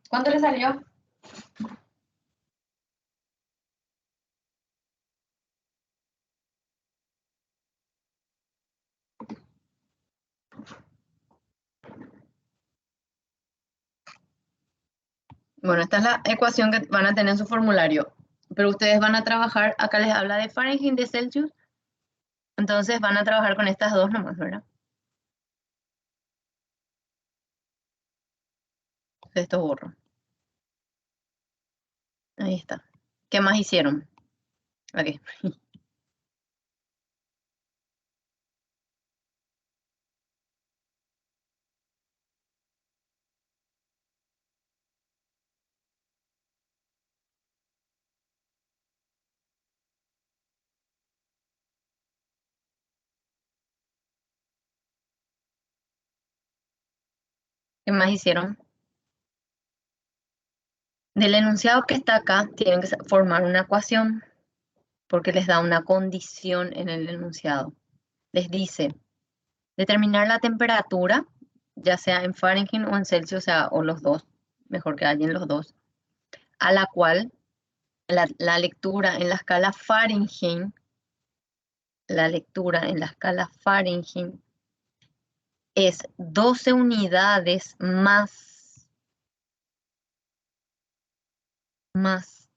¿Cuánto les salió? Bueno, esta es la ecuación que van a tener en su formulario. Pero ustedes van a trabajar, acá les habla de Fahrenheit, de Celsius. Entonces van a trabajar con estas dos nomás, ¿verdad? Esto borro. Ahí está. ¿Qué más hicieron? Ok. ¿Qué más hicieron? Del enunciado que está acá, tienen que formar una ecuación porque les da una condición en el enunciado. Les dice, determinar la temperatura, ya sea en Fahrenheit o en Celsius, o sea, o los dos, mejor que hayan los dos, a la cual la lectura en la escala Fahrenheit, es 12 unidades más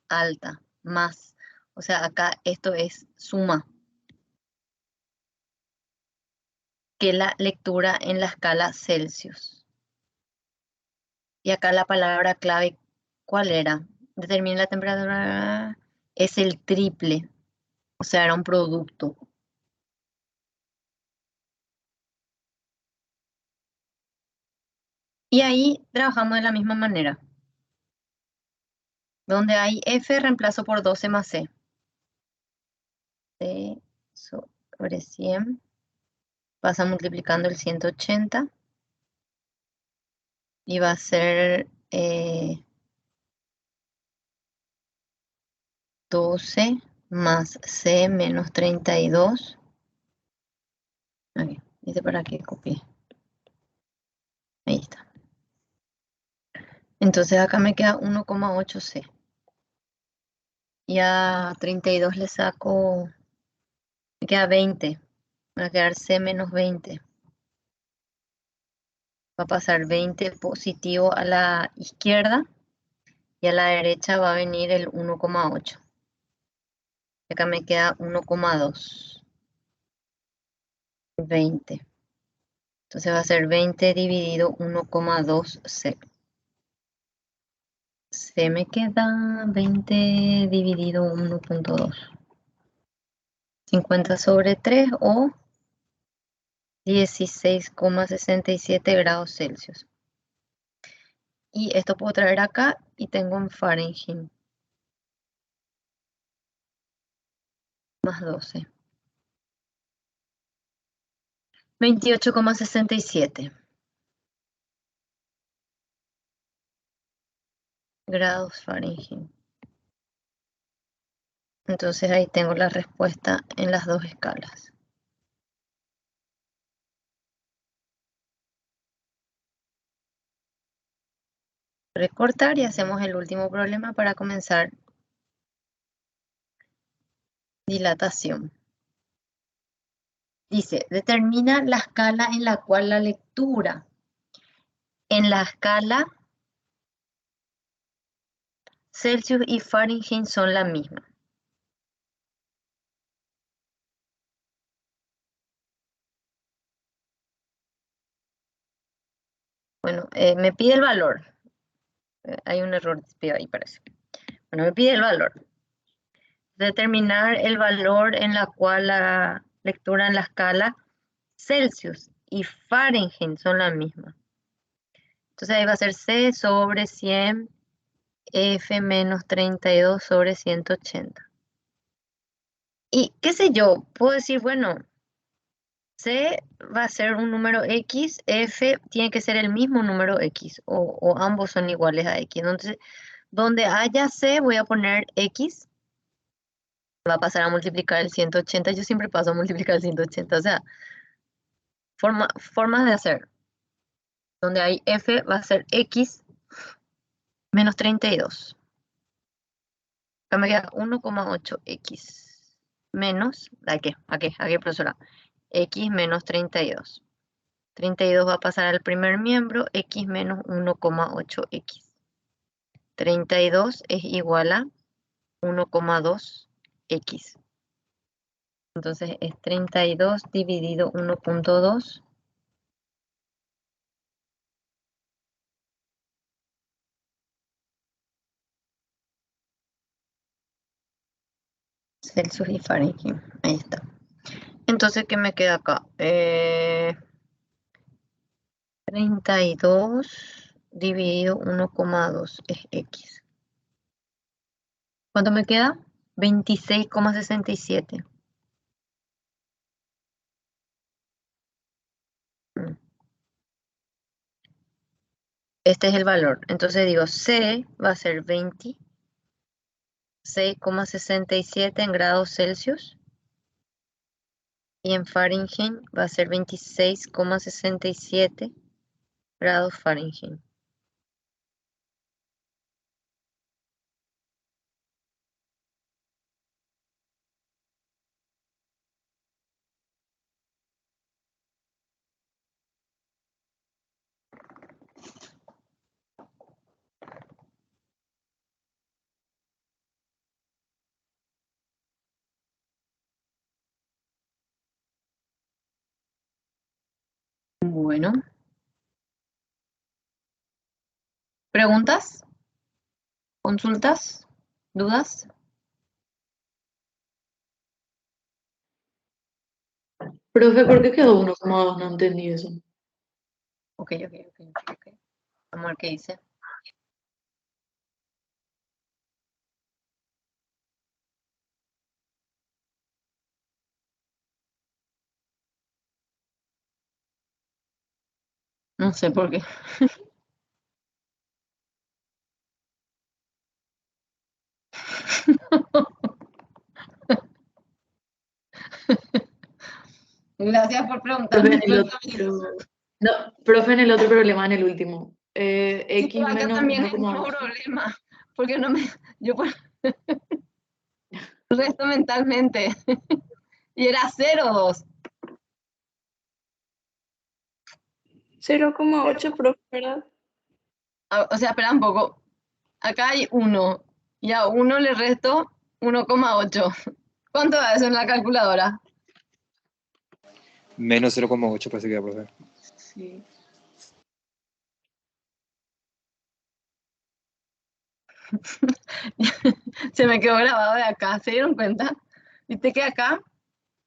alta, más. O sea, acá esto es suma que la lectura en la escala Celsius. Y acá la palabra clave, ¿cuál era? Determina la temperatura, es el triple. O sea, era un producto. Y ahí trabajamos de la misma manera. Donde hay F, reemplazo por 12 más C. C sobre 100. Pasa multiplicando el 180. Y va a ser 12 más C menos 32. Aquí, dice para qué copié. Ahí está. Entonces acá me queda 1,8 C. Y a 32 le saco, me queda 20. Va a quedar C menos 20. Va a pasar 20 positivo a la izquierda y a la derecha va a venir el 1,8. Acá me queda 1,2. 20. Entonces va a ser 20 dividido 1,2 C. Se me queda 20 dividido 1,2. 50 sobre 3 o 16,67 grados Celsius. Y esto puedo traer acá y tengo en Fahrenheit. Más 12. 28,67 grados Fahrenheit. Entonces ahí tengo la respuesta en las dos escalas. Recortar y hacemos el último problema para comenzar dilatación. Dice, determina la escala en la cual la lectura en la escala Celsius y Fahrenheit son la misma. Bueno, me pide el valor. Hay un error ahí parece. Bueno, me pide el valor. Determinar el valor en la cual la lectura en la escala Celsius y Fahrenheit son la misma. Entonces ahí va a ser C sobre 100, F menos 32 sobre 180. Y qué sé yo, puedo decir, bueno, C va a ser un número X, F tiene que ser el mismo número X, o ambos son iguales a X. Entonces, donde haya C voy a poner X, va a pasar a multiplicar el 180, yo siempre paso a multiplicar el 180, o sea, formas de hacer. donde hay F va a ser X menos 32. Acá me queda 1,8X menos, ¿a qué, profesora? X menos 32. 32 va a pasar al primer miembro, X menos 1,8X. 32 es igual a 1,2X. Entonces es 32 dividido 1,2. Celsius y Fahrenheit. Ahí está. Entonces, ¿qué me queda acá? 32 dividido 1,2 es X. ¿Cuánto me queda? 26,67. Este es el valor. Entonces digo, C va a ser 26,67 en grados Celsius. Y en Fahrenheit va a ser 26,67 grados Fahrenheit. Bueno. ¿Preguntas? ¿Consultas? ¿Dudas? Profe, ¿por qué quedó 1,2? No entendí eso. Ok. Vamos a ver qué dice. No sé por qué. Gracias por Profe, preguntarme. en el otro... No, profe, en el otro problema, en el último. Sí, X pero acá menos también hay un 1,8. problema. Porque no me. Yo resto mentalmente. Y era 0,2. 0,8, profe, ¿verdad? O sea, espera un poco. Acá hay 1. Y a 1 le resto 1,8. ¿Cuánto da eso en la calculadora? Menos 0,8 parece que era, profe. Sí. Se me quedó grabado de acá. ¿Se dieron cuenta? Viste que acá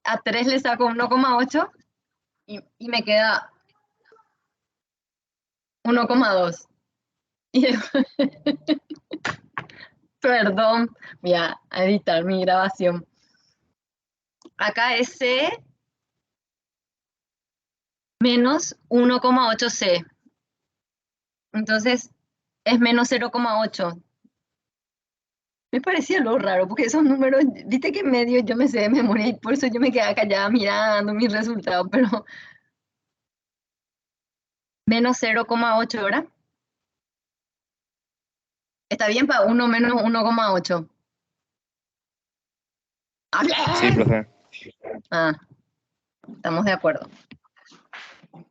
a 3 le saco 1,8 y me queda 1,2. Y perdón, voy a editar mi grabación. Acá es C menos 1,8C. Entonces es menos 0,8. Me parecía lo raro, porque esos números, viste que en medio yo me sé de memoria y por eso yo me quedaba callada mirando mis resultados, pero menos 0,8, ¿verdad? Está bien para 1 menos 1,8. Sí, profe. Ah, estamos de acuerdo.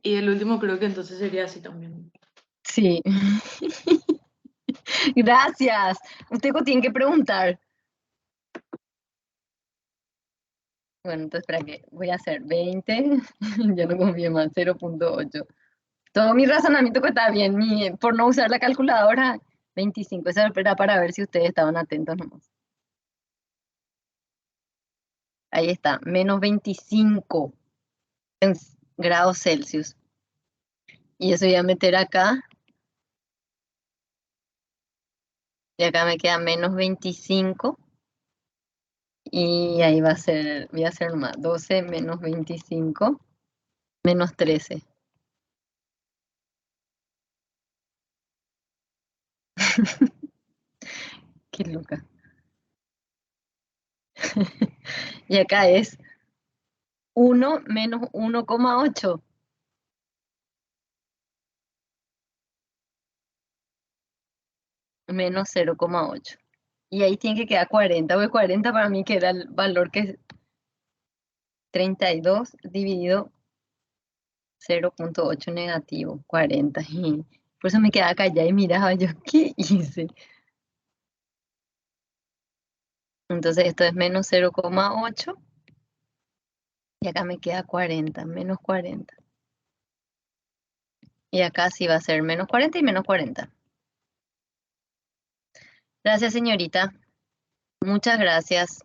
Y el último creo que entonces sería así también. Sí. Gracias. Usted tiene que preguntar. Bueno, entonces espera que voy a hacer 20. Ya no confío más, 0,8. Todo mi razonamiento que está bien, por no usar la calculadora, 25. Eso era para ver si ustedes estaban atentos nomás. Ahí está, menos 25 en grados Celsius. Y eso voy a meter acá. Y acá me queda menos 25. Y ahí va a ser, voy a hacer más, 12 menos 25, menos 13. Qué loca. Y acá es 1 menos 1,8. menos 0,8. Y ahí tiene que quedar 40, porque 40 para mí queda el valor que es 32 dividido 0,8 negativo, 40. Y por eso me quedaba callada y miraba yo, ¿qué hice? Entonces esto es menos 0,8 y acá me queda 40, menos 40. Y acá sí va a ser menos 40 y menos 40. Gracias, señorita. Muchas gracias.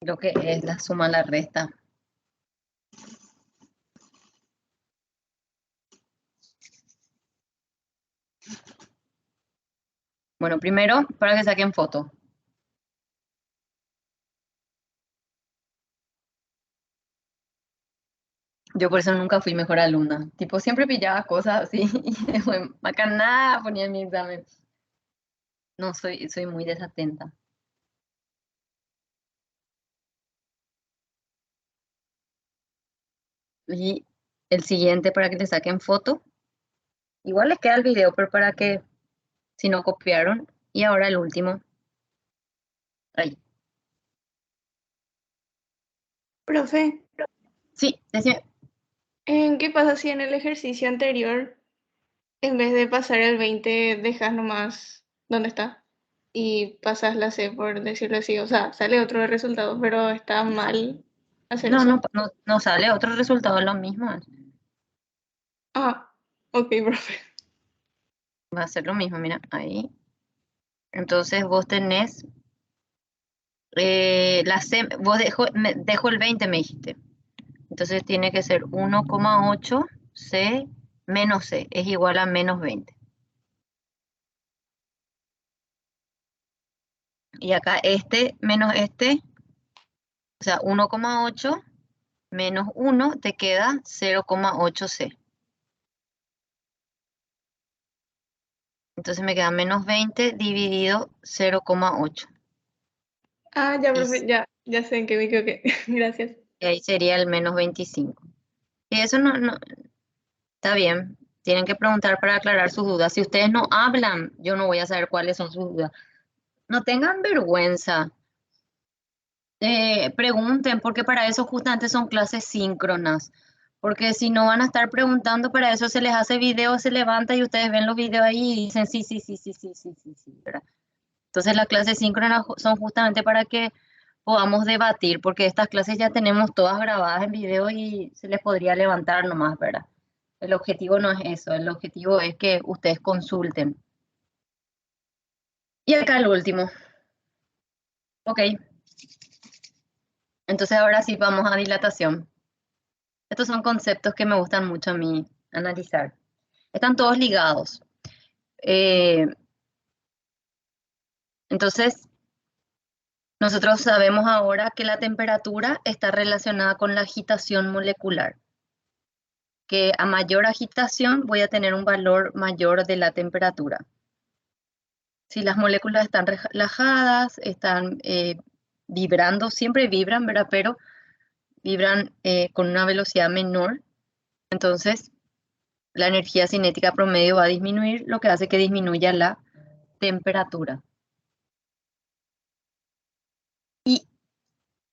Lo que es la suma, la resta. Bueno, primero, para que saquen foto. Yo por eso nunca fui mejor alumna. Tipo, siempre pillaba cosas así y después macanada ponía en mi examen. No, soy muy desatenta. Y el siguiente para que le saquen foto. Igual les queda el video, pero para que, si no copiaron. Y ahora el último. Ahí. Profe, Sí, decime. ¿qué pasa si en el ejercicio anterior, en vez de pasar el 20, dejas nomás donde está y pasas la C, por decirlo así? O sea, sale otro resultado, pero está mal hacer No, eso. no sale otro resultado, lo mismo. Ah, ok, profe. Va a ser lo mismo, mira, ahí. Entonces vos tenés la C, vos dejo el 20, me dijiste. Entonces tiene que ser 1,8 C menos C, es igual a menos 20. Y acá este menos este, o sea, 1,8 menos 1 te queda 0,8 C. Entonces me queda menos 20 dividido 0,8. Ah, ya, profe, ya sé en qué me equivoqué. Gracias. Y ahí sería el menos 25. Y eso no, está bien. Tienen que preguntar para aclarar sus dudas. Si ustedes no hablan, yo no voy a saber cuáles son sus dudas. No tengan vergüenza. Pregunten, porque para eso justamente son clases síncronas. Porque si no van a estar preguntando, para eso se les hace video, se levanta y ustedes ven los videos ahí y dicen sí, sí, sí, sí, sí, sí, sí, sí, ¿verdad? Entonces las clases síncronas son justamente para que podamos debatir, porque estas clases ya tenemos todas grabadas en video y se les podría levantar nomás, ¿verdad? El objetivo no es eso, el objetivo es que ustedes consulten. Y acá el último. Ok. Entonces ahora sí vamos a dilatación. Estos son conceptos que me gustan mucho a mí analizar. Están todos ligados. Entonces, nosotros sabemos ahora que la temperatura está relacionada con la agitación molecular. Que a mayor agitación voy a tener un valor mayor de la temperatura. Si las moléculas están relajadas, están vibrando, siempre vibran, ¿verdad? Pero vibran con una velocidad menor, entonces la energía cinética promedio va a disminuir, lo que hace que disminuya la temperatura. Y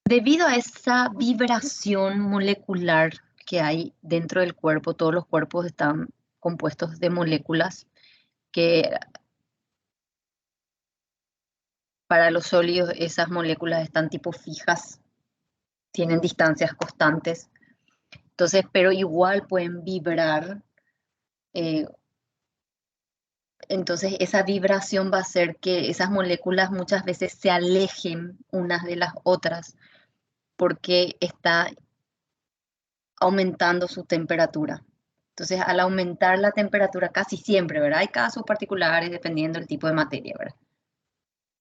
debido a esa vibración molecular que hay dentro del cuerpo, todos los cuerpos están compuestos de moléculas que para los sólidos esas moléculas están tipo fijas, tienen distancias constantes. Entonces, pero igual pueden vibrar. Entonces, esa vibración va a hacer que esas moléculas muchas veces se alejen unas de las otras porque está aumentando su temperatura. Entonces, al aumentar la temperatura, casi siempre, ¿verdad? Hay casos particulares dependiendo del tipo de materia, ¿verdad?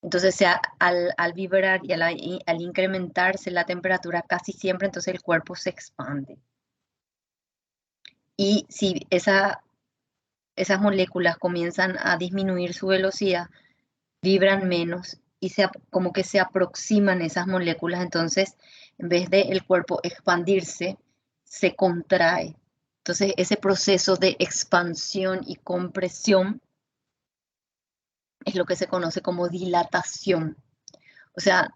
Entonces, al vibrar y al incrementarse la temperatura, casi siempre, entonces el cuerpo se expande. Y si esas moléculas comienzan a disminuir su velocidad, vibran menos y como que se aproximan esas moléculas, entonces en vez de el cuerpo expandirse, se contrae. Entonces, ese proceso de expansión y compresión es lo que se conoce como dilatación. O sea,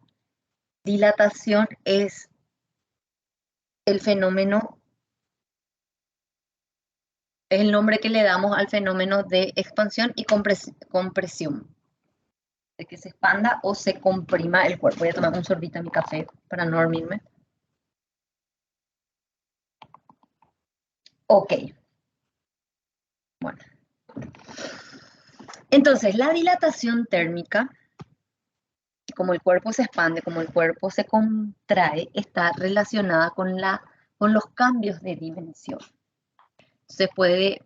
dilatación es el fenómeno, es el nombre que le damos al fenómeno de expansión y compresión. De que se expanda o se comprima el cuerpo. Voy a tomar un sorbito de mi café para no dormirme. Ok. Bueno. Entonces, la dilatación térmica, como el cuerpo se expande, como el cuerpo se contrae, está relacionada con los cambios de dimensión. Se puede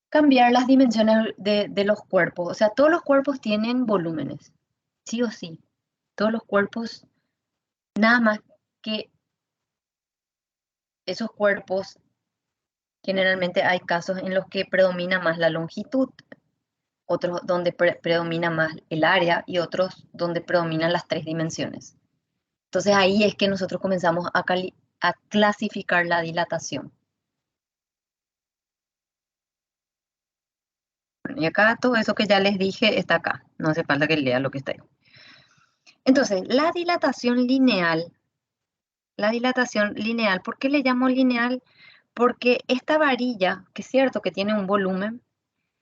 cambiar las dimensiones de los cuerpos. O sea, todos los cuerpos tienen volúmenes, sí o sí. Todos los cuerpos, nada más que esos cuerpos, generalmente hay casos en los que predomina más la longitud, otros donde predomina más el área y otros donde predominan las 3 dimensiones. Entonces ahí es que nosotros comenzamos a clasificar la dilatación. Y acá todo eso que ya les dije está acá. No hace falta que lea lo que está ahí. Entonces, la dilatación lineal, ¿por qué le llamo lineal? Porque esta varilla, que es cierto que tiene un volumen,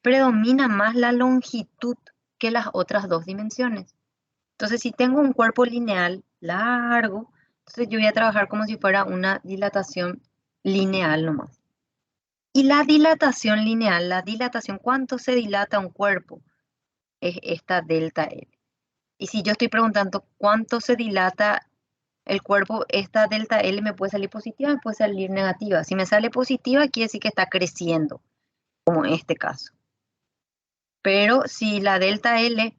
predomina más la longitud que las otras 2 dimensiones. Entonces, si tengo un cuerpo lineal largo, entonces yo voy a trabajar como si fuera una dilatación lineal nomás. Y la dilatación lineal, ¿cuánto se dilata un cuerpo? Es esta delta L. Y si yo estoy preguntando cuánto se dilata el cuerpo, esta delta L me puede salir positiva, me puede salir negativa. Si me sale positiva, quiere decir que está creciendo, como en este caso. Pero si la delta L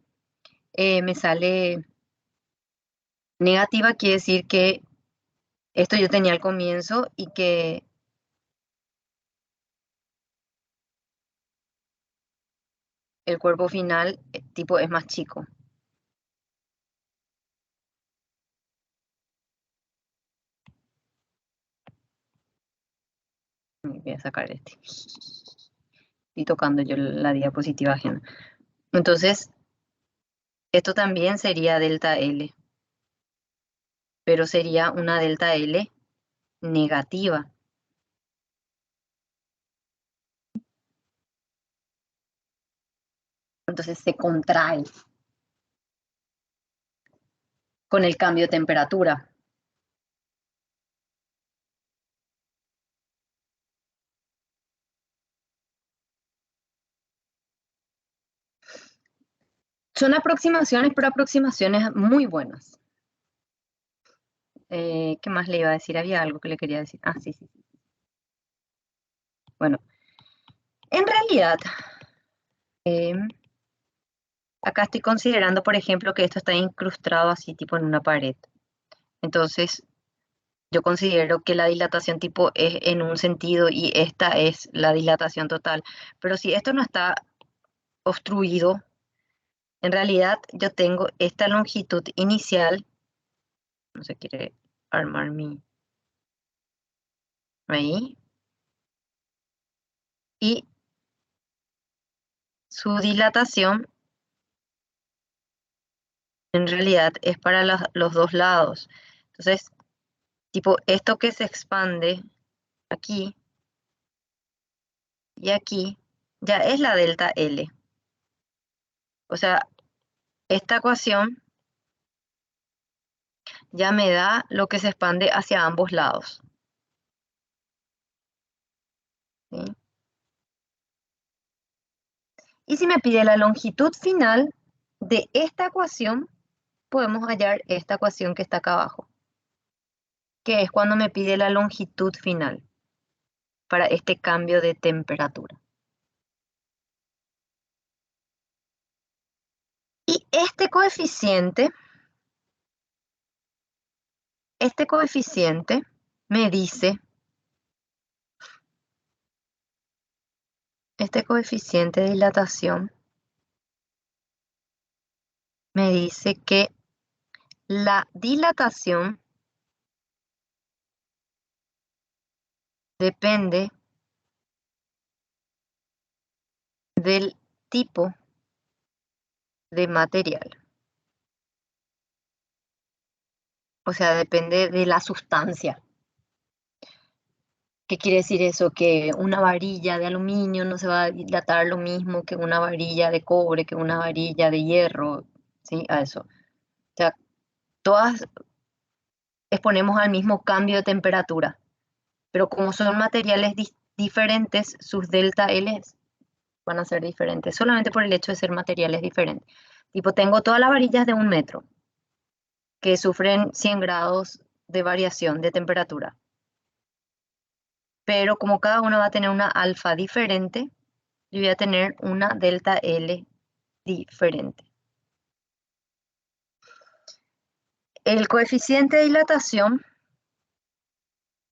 me sale negativa, quiere decir que esto yo tenía al comienzo y que el cuerpo final tipo es más chico. Voy a sacar este. Y tocando yo la diapositiva ajena. Entonces, esto también sería delta L, pero sería una delta L negativa. Entonces se contrae con el cambio de temperatura. Son aproximaciones, pero aproximaciones muy buenas. ¿Qué más le iba a decir? Había algo que le quería decir. Ah, sí. Bueno, en realidad, acá estoy considerando, por ejemplo, que esto está incrustado así, tipo en una pared. Entonces, yo considero que la dilatación tipo es en un sentido y esta es la dilatación total. Pero si esto no está obstruido, en realidad yo tengo esta longitud inicial. No se quiere armar ahí. Y su dilatación en realidad es para los 2 lados. Entonces, tipo esto que se expande aquí y aquí, ya es la delta L. O sea, esta ecuación ya me da lo que se expande hacia ambos lados. ¿Sí? Y si me pide la longitud final de esta ecuación, podemos hallar esta ecuación que está acá abajo, que es cuando me pide la longitud final para este cambio de temperatura. Y este coeficiente me dice, este coeficiente de dilatación me dice que la dilatación depende del tipo de material. O sea, depende de la sustancia. ¿Qué quiere decir eso? Que una varilla de aluminio no se va a dilatar lo mismo que una varilla de cobre, que una varilla de hierro, ¿sí? A eso. O sea, todas exponemos al mismo cambio de temperatura, pero como son materiales diferentes, sus delta L van a ser diferentes, solamente por el hecho de ser materiales diferentes. Tipo, tengo todas las varillas de 1 metro que sufren 100 grados de variación de temperatura. Pero como cada una va a tener una alfa diferente, yo voy a tener una delta L diferente. El coeficiente de dilatación,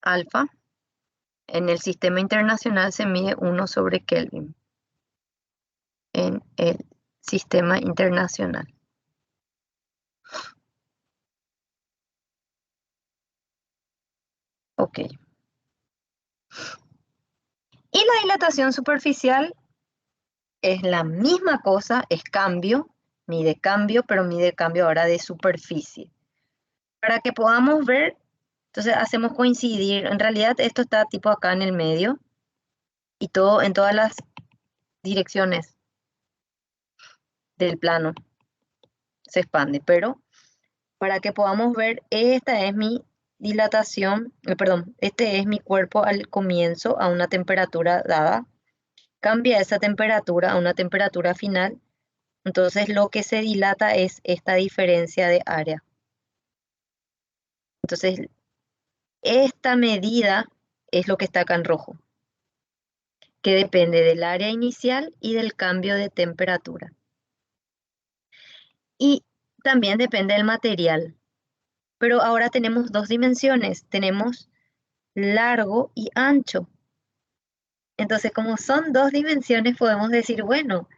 alfa, en el sistema internacional se mide 1 sobre Kelvin. En el sistema internacional. Ok. Y la dilatación superficial es la misma cosa, es cambio, pero mide cambio ahora de superficie. Para que podamos ver, entonces hacemos coincidir, en realidad esto está tipo acá en el medio y todo en todas las direcciones del plano se expande, pero para que podamos ver, esta es mi dilatación, perdón, este es mi cuerpo al comienzo a una temperatura dada, cambia esa temperatura a una temperatura final, entonces lo que se dilata es esta diferencia de área. Entonces, esta medida es lo que está acá en rojo, que depende del área inicial y del cambio de temperatura. Y también depende del material. Pero ahora tenemos 2 dimensiones, tenemos largo y ancho. Entonces, como son 2 dimensiones, podemos decir, bueno,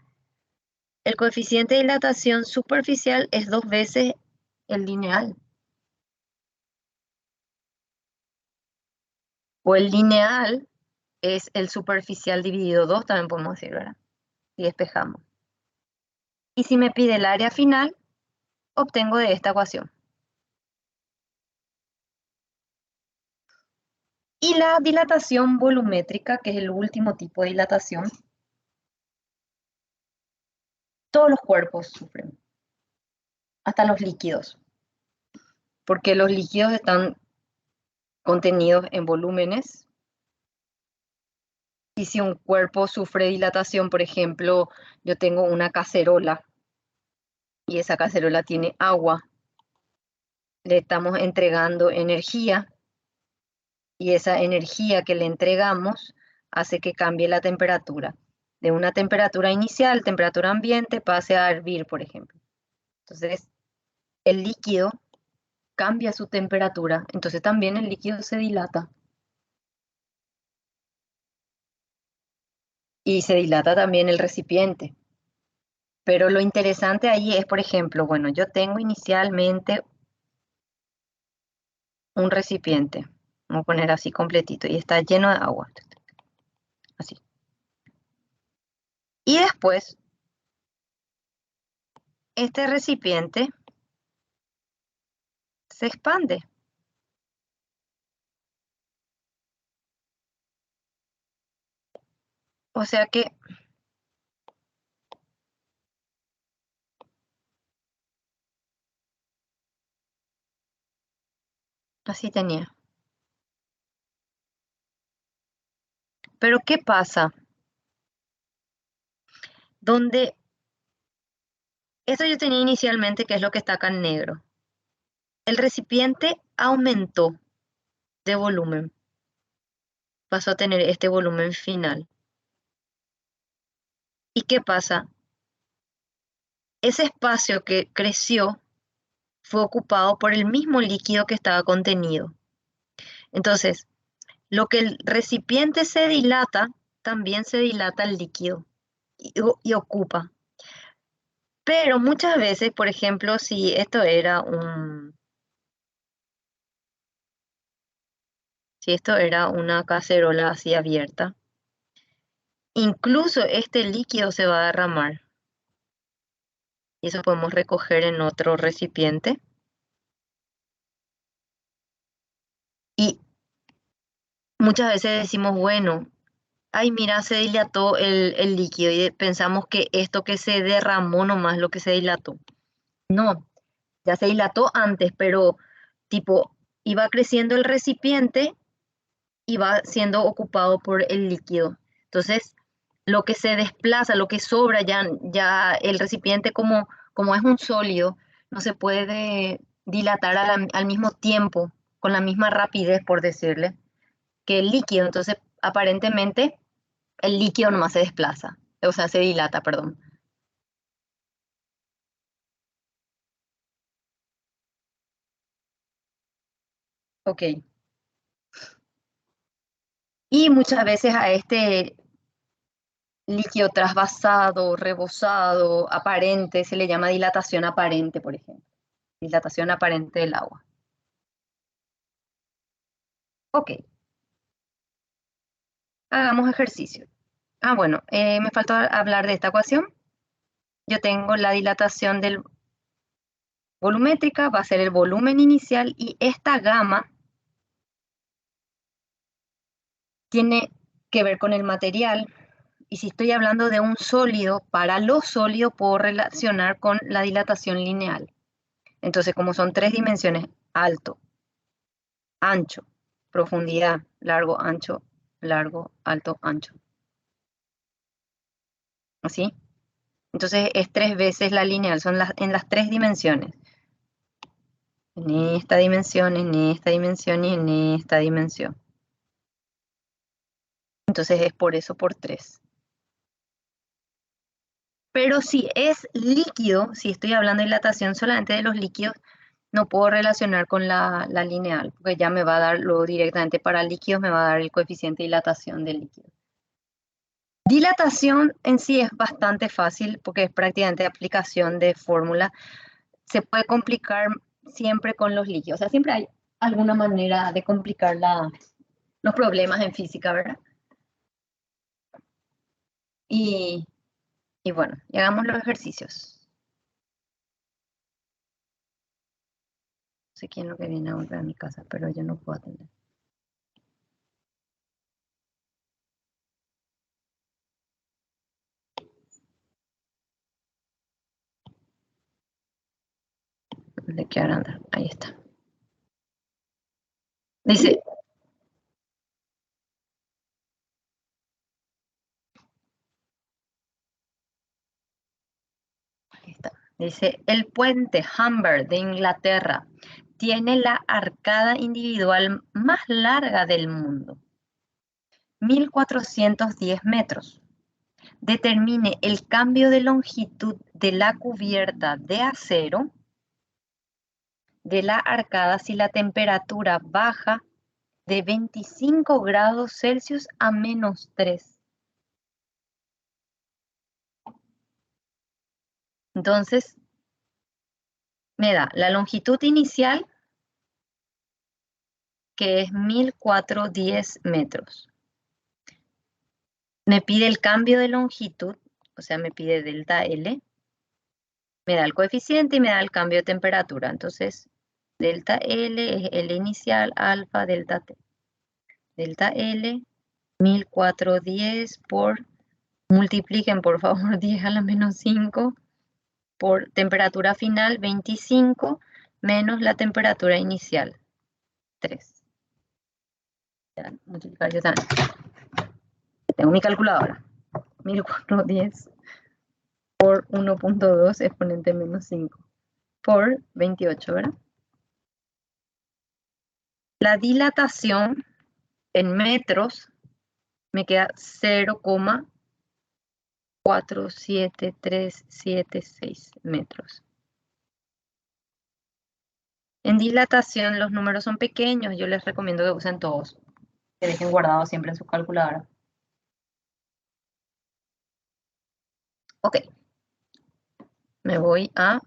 el coeficiente de dilatación superficial es 2 veces el lineal. O el lineal es el superficial dividido 2, también podemos decir, ¿verdad? Si despejamos. Y si me pide el área final, obtengo de esta ecuación. Y la dilatación volumétrica, que es el último tipo de dilatación, todos los cuerpos sufren, hasta los líquidos, porque los líquidos están contenidos en volúmenes. Y si un cuerpo sufre dilatación, por ejemplo, yo tengo una cacerola y esa cacerola tiene agua, le estamos entregando energía y esa energía que le entregamos hace que cambie la temperatura. De una temperatura inicial, temperatura ambiente, pase a hervir, por ejemplo. Entonces, el líquido cambia su temperatura, entonces también el líquido se dilata. Y se dilata también el recipiente. Pero lo interesante ahí es, por ejemplo, bueno, yo tengo inicialmente un recipiente, vamos a poner así completito, y está lleno de agua, así. Y después, este recipiente se expande. O sea que así tenía. Pero ¿qué pasa? Donde esto yo tenía inicialmente, que es lo que está acá en negro. El recipiente aumentó de volumen. Pasó a tener este volumen final. ¿Y qué pasa? Ese espacio que creció fue ocupado por el mismo líquido que estaba contenido. Entonces, lo que el recipiente se dilata, también se dilata el líquido y ocupa. Pero muchas veces, por ejemplo, si esto era Si esto era una cacerola así abierta, incluso este líquido se va a derramar. Y eso podemos recoger en otro recipiente. Y muchas veces decimos, bueno, ay, mira, se dilató el líquido y pensamos que esto que se derramó nomás lo que se dilató. No, ya se dilató antes, pero tipo, iba creciendo el recipiente y va siendo ocupado por el líquido. Entonces, lo que se desplaza, lo que sobra, ya el recipiente como es un sólido, no se puede dilatar al mismo tiempo, con la misma rapidez, por decirle, que el líquido. Entonces, aparentemente, el líquido nomás se desplaza, o sea, se dilata, perdón. Ok. Y muchas veces a este líquido trasvasado, rebosado, aparente, se le llama dilatación aparente, por ejemplo. Dilatación aparente del agua. Ok. Hagamos ejercicio. Bueno, me faltó hablar de esta ecuación. Yo tengo la dilatación volumétrica, va a ser el volumen inicial, y esta gamma tiene que ver con el material. Y si estoy hablando de un sólido, para lo sólido puedo relacionar con la dilatación lineal. Entonces, como son 3 dimensiones, alto, ancho, profundidad, largo, alto, ancho. ¿Así? Entonces es 3 veces la lineal, son en las 3 dimensiones. En esta dimensión, en esta dimensión y en esta dimensión. Entonces es por eso por 3. Pero si es líquido, si estoy hablando de dilatación solamente de los líquidos, no puedo relacionar con la lineal, porque ya me va a dar luego directamente para líquidos, me va a dar el coeficiente de dilatación del líquido. Dilatación en sí es bastante fácil porque es prácticamente aplicación de fórmula. Se puede complicar siempre con los líquidos, o sea, siempre hay alguna manera de complicar los problemas en física, ¿verdad? Y bueno, y hagamos los ejercicios. No sé quién es lo que viene a volver a mi casa, pero yo no puedo atender. ¿De qué hora anda? Ahí está. Dice, ahí está. Dice, el puente Humber de Inglaterra tiene la arcada individual más larga del mundo, 1410 metros. Determine el cambio de longitud de la cubierta de acero de la arcada si la temperatura baja de 25 grados Celsius a -3. Entonces, me da la longitud inicial, que es 1410 metros. Me pide el cambio de longitud, o sea, me pide delta L. Me da el coeficiente y me da el cambio de temperatura. Entonces, delta L es L inicial, alfa, delta T. Delta L, 1410 por, multipliquen por favor 10 a la -5, por temperatura final 25, menos la temperatura inicial 3. Ya, multiplicar yo también. Tengo mi calculadora. 1410 por 1.2 exponente -5 por 28, ¿verdad? La dilatación en metros me queda 0,47376 metros. En dilatación los números son pequeños, yo les recomiendo que usen todos, que dejen guardados siempre en su calculadora. Ok, me voy a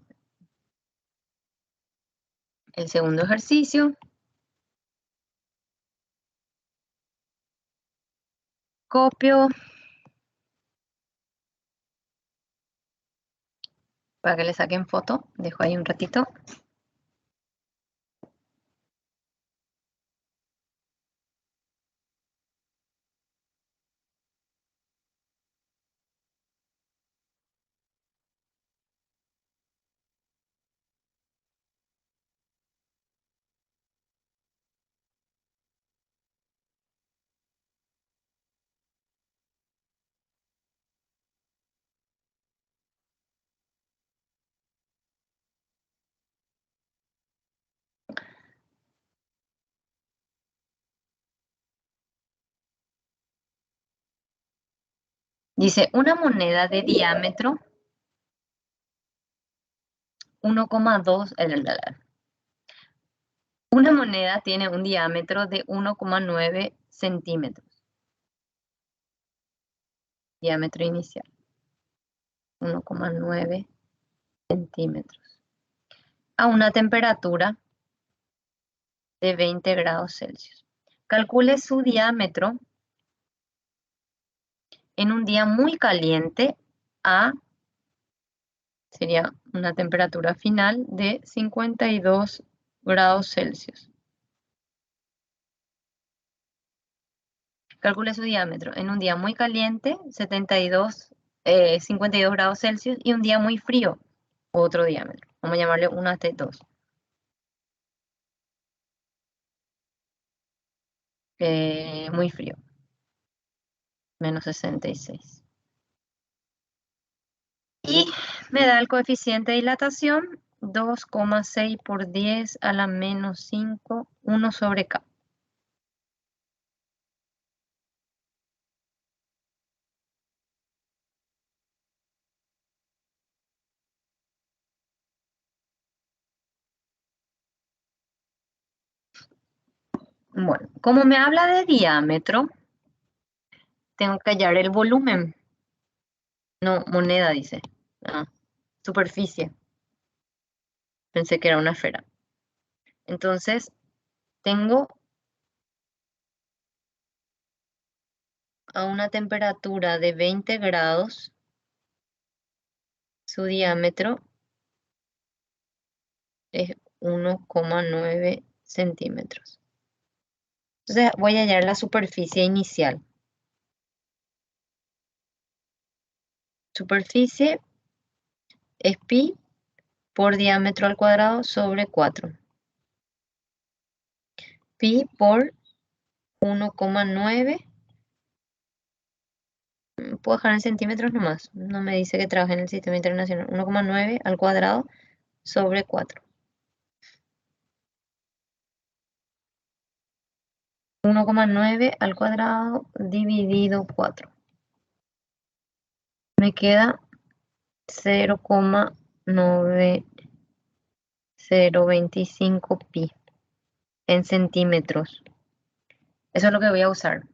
el segundo ejercicio. Copio. Para que le saquen foto. Dejo ahí un ratito. Dice, una moneda de diámetro 1,2. Una moneda tiene un diámetro de 1,9 centímetros. Diámetro inicial. 1,9 centímetros. A una temperatura de 20 grados Celsius. Calcule su diámetro en un día muy caliente a, sería una temperatura final de 52 grados Celsius. Calcule su diámetro en un día muy caliente, 52 grados Celsius, y un día muy frío, otro diámetro. Vamos a llamarle 1 hasta 2. Muy frío. Menos 66. Y me da el coeficiente de dilatación 2,6 por 10 a la menos 5, 1 sobre K. Bueno, como me habla de diámetro, tengo que hallar el volumen. No, moneda dice. Ah, superficie. Pensé que era una esfera. Entonces, tengo a una temperatura de 20 grados, su diámetro es 1,9 centímetros. Entonces, voy a hallar la superficie inicial. Superficie es pi por diámetro al cuadrado sobre 4. Pi por 1,9. Puedo dejar en centímetros nomás. No me dice que trabaje en el sistema internacional. 1,9 al cuadrado sobre 4. 1,9 al cuadrado dividido 4. Me queda 0,9025 pi en centímetros. Eso es lo que voy a usar.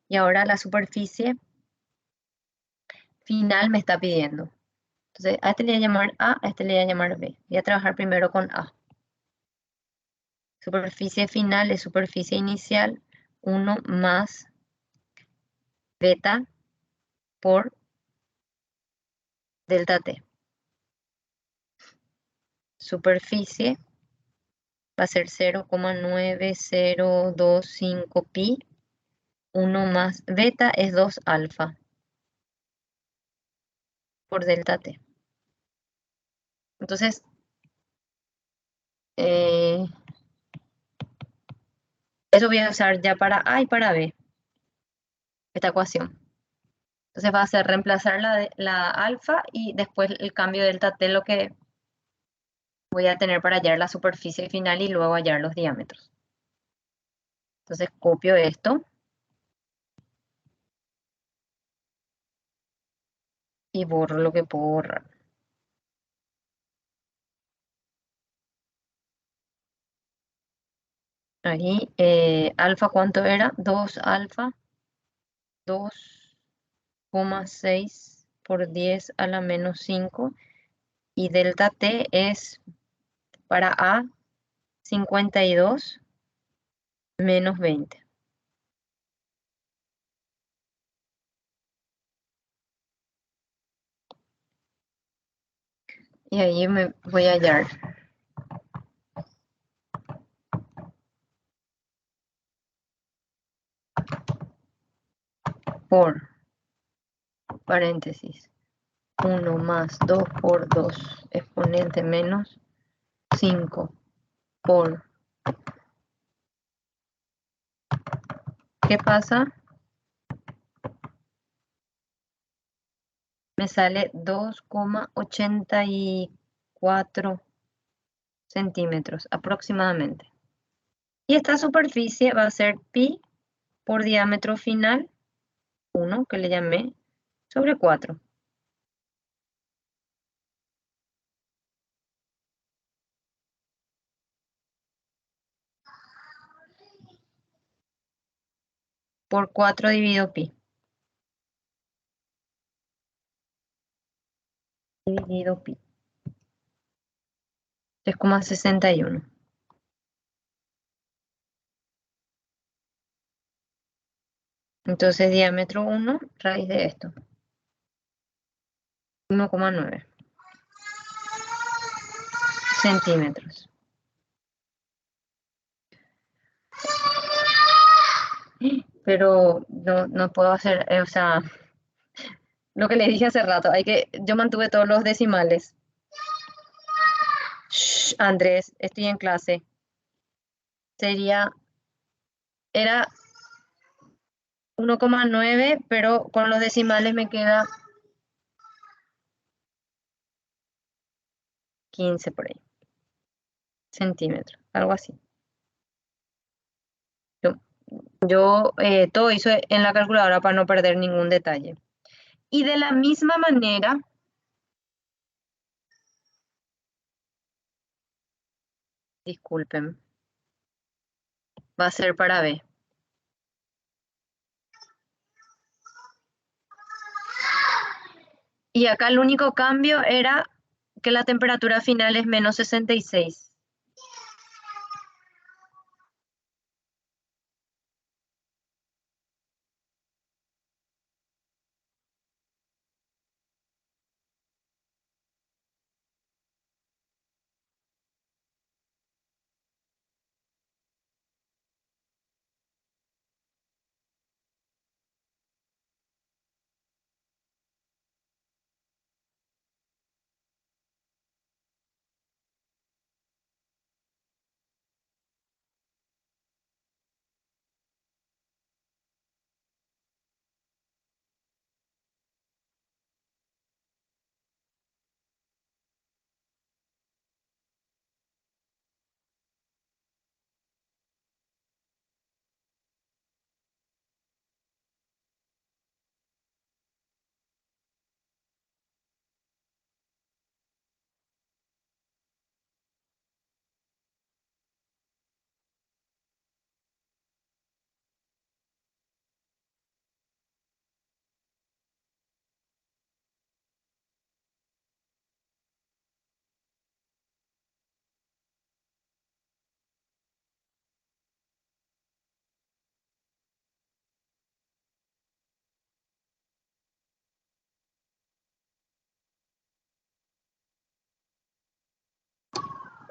Y ahora la superficie final me está pidiendo. Entonces, a este le voy a llamar A, a este le voy a llamar B. Voy a trabajar primero con A. Superficie final es superficie inicial, 1 más beta por delta T. Superficie va a ser 0,9025 pi. 1 más beta es 2 alfa por delta T. Entonces, eso voy a usar ya para A y para B, esta ecuación. Entonces va a ser reemplazar la alfa y después el cambio de delta T, lo que voy a tener para hallar la superficie final y luego hallar los diámetros. Entonces copio esto y borro lo que puedo borrar. Ahí, alfa, ¿cuánto era? 2 alfa, 2,6 por 10 a la menos 5. Y delta T es para A 52 menos 20. Y ahí me voy a hallar. Por paréntesis 1 más 2 por 2 exponente menos 5 por... ¿Qué pasa? Me sale 2,84 centímetros aproximadamente. Y esta superficie va a ser pi por diámetro final, 1, que le llamé, sobre 4. Por 4 dividido pi. Dividido pi. 3,61. Entonces diámetro 1, raíz de esto. 1,9 centímetros. Pero no puedo hacer, o sea, lo que les dije hace rato, yo mantuve todos los decimales. Shh, Andrés, estoy en clase. Era 1,9, pero con los decimales me queda 15 por ahí. Centímetros, algo así. Yo todo hice en la calculadora para no perder ningún detalle. Y de la misma manera, disculpen, va a ser para B. Y acá el único cambio era que la temperatura final es menos 66.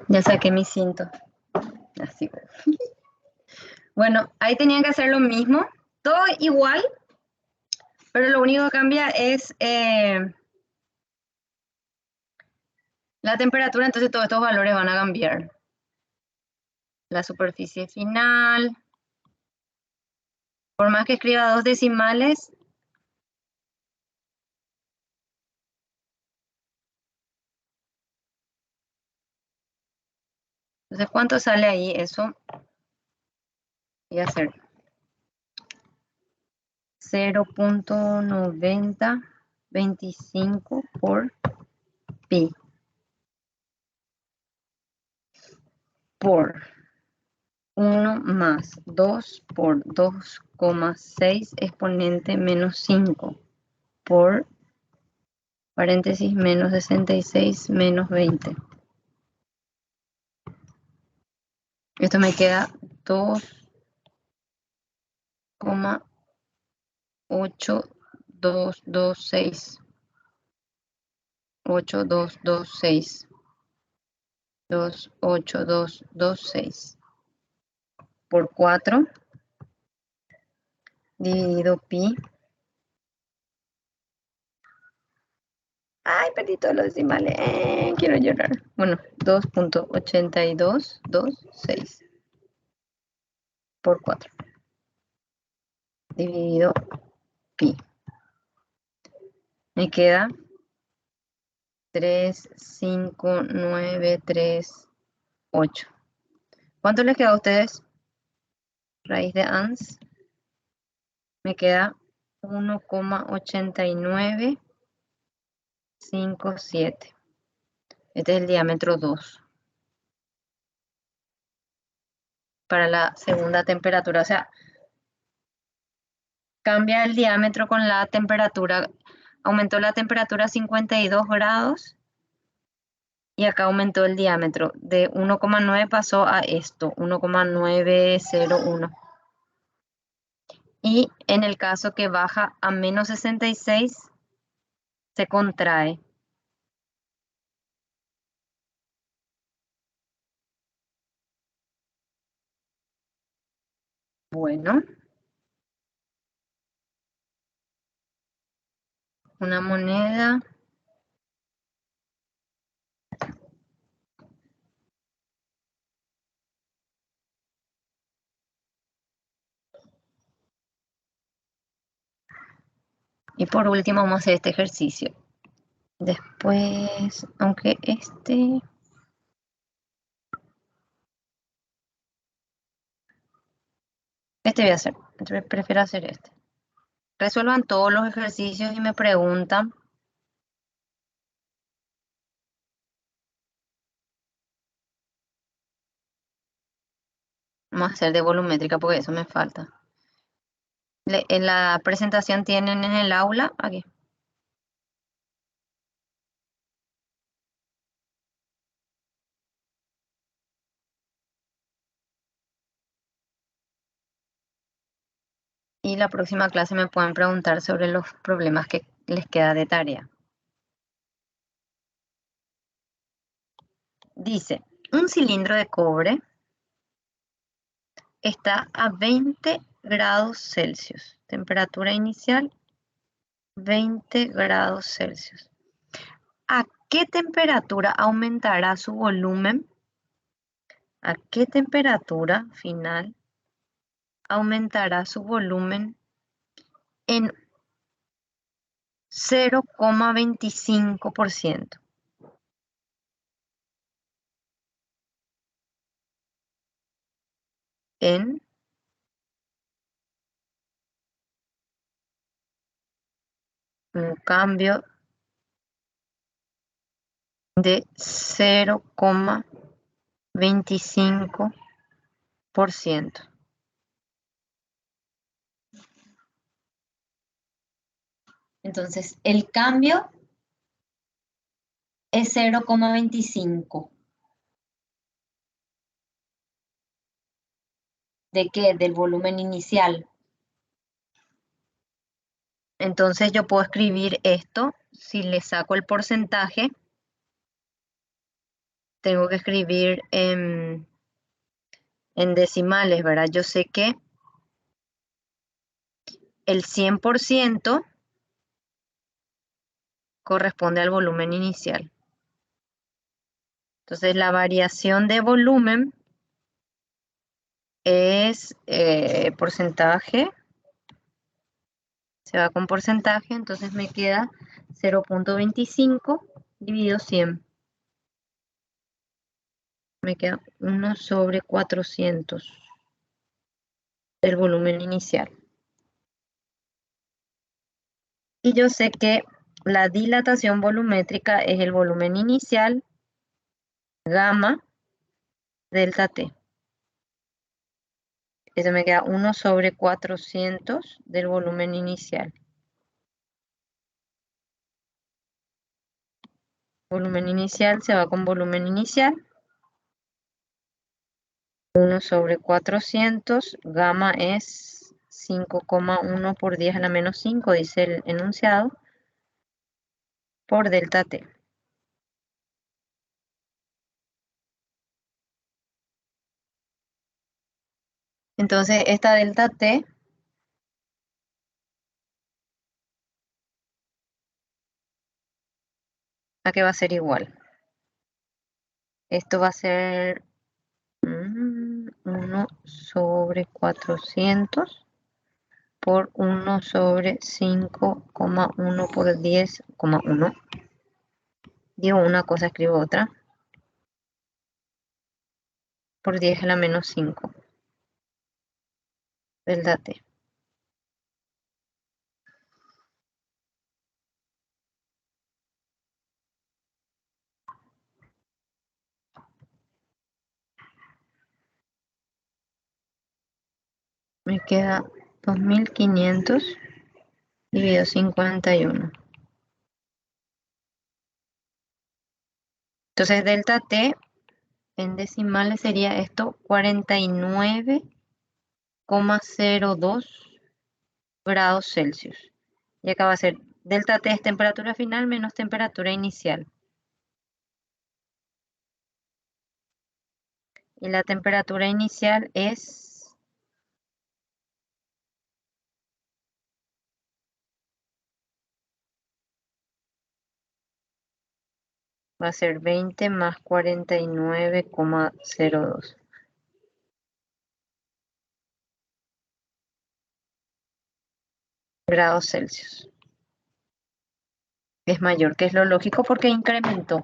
Ya saqué mi cinto. Así. Bueno, ahí tenían que hacer lo mismo. Todo igual, pero lo único que cambia es la temperatura, entonces todos estos valores van a cambiar. La superficie final. Por más que escriba dos decimales, entonces, ¿cuánto sale ahí? Eso voy a hacer 0,9025 por pi. Por 1 más 2 por 2,6 exponente menos 5 por paréntesis menos 66 menos 20. Esto me queda 2,8226. 28226. 28226 por 4 dividido pi. Ay, perdí todos los decimales. Quiero llorar. Bueno, 2.8226 por 4 dividido pi. Me queda 35938. ¿Cuánto les queda a ustedes? Raíz de ans. Me queda 1,8957. Este es el diámetro 2. Para la segunda temperatura. O sea, cambia el diámetro con la temperatura. Aumentó la temperatura a 52 grados. Y acá aumentó el diámetro. De 1,9 pasó a esto. 1,901. Y en el caso que baja a menos 66, se contrae. Bueno. Una moneda. Y por último vamos a hacer este ejercicio. Después, aunque este voy a hacer. Prefiero hacer este. Resuelvan todos los ejercicios y me preguntan. Vamos a hacer de volumétrica porque eso me falta. En la presentación tienen en el aula, aquí. Y la próxima clase me pueden preguntar sobre los problemas que les queda de tarea. Dice, un cilindro de cobre está a 20 grados Celsius. Temperatura inicial, 20 grados Celsius. ¿A qué temperatura aumentará su volumen? ¿A qué temperatura final aumentará su volumen en 0,25%? En un cambio de 0,25%. Entonces, el cambio es 0,25. ¿De qué? Del volumen inicial. Entonces yo puedo escribir esto. Si le saco el porcentaje, tengo que escribir en decimales, ¿verdad? Yo sé que el 100% corresponde al volumen inicial. Entonces la variación de volumen es porcentaje. Se va con porcentaje, entonces me queda 0,25 dividido 100. Me queda 1 sobre 400 del volumen inicial. Y yo sé que la dilatación volumétrica es el volumen inicial gamma delta T. Eso me queda 1 sobre 400 del volumen inicial. Volumen inicial se va con volumen inicial. 1 sobre 400, gamma es 5,1 por 10 a la menos 5, dice el enunciado, por delta T. Entonces, esta delta T ¿a qué va a ser igual? Esto va a ser 1 sobre 400 por 1 sobre 5,1 por 10,1. Digo una cosa, escribo otra. Por 10 a la menos 5. Delta T. Me queda 2500 dividido 51. Entonces, delta T en decimales sería esto 49,02 grados Celsius. Y acá va a ser delta T es temperatura final menos temperatura inicial. Y la temperatura inicial va a ser 20 más 49,02 grados Celsius. Es mayor, que es lo lógico porque incrementó.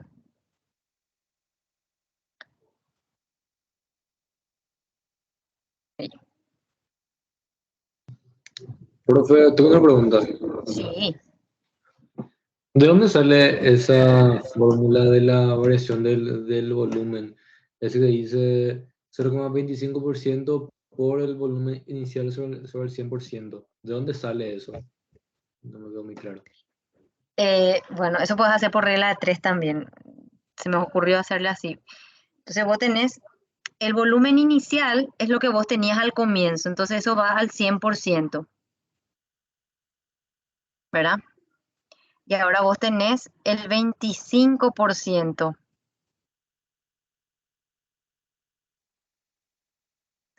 Profe, tengo una pregunta. Sí, ¿De dónde sale esa fórmula de la variación del volumen? Ese que dice 0,25% por el volumen inicial sobre el 100%. ¿De dónde sale eso? No me quedó muy claro. bueno, eso puedes hacer por regla de 3 también. Se me ocurrió hacerle así. Entonces vos tenés, el volumen inicial es lo que vos tenías al comienzo, entonces eso va al 100%, ¿verdad? Y ahora vos tenés el 25%,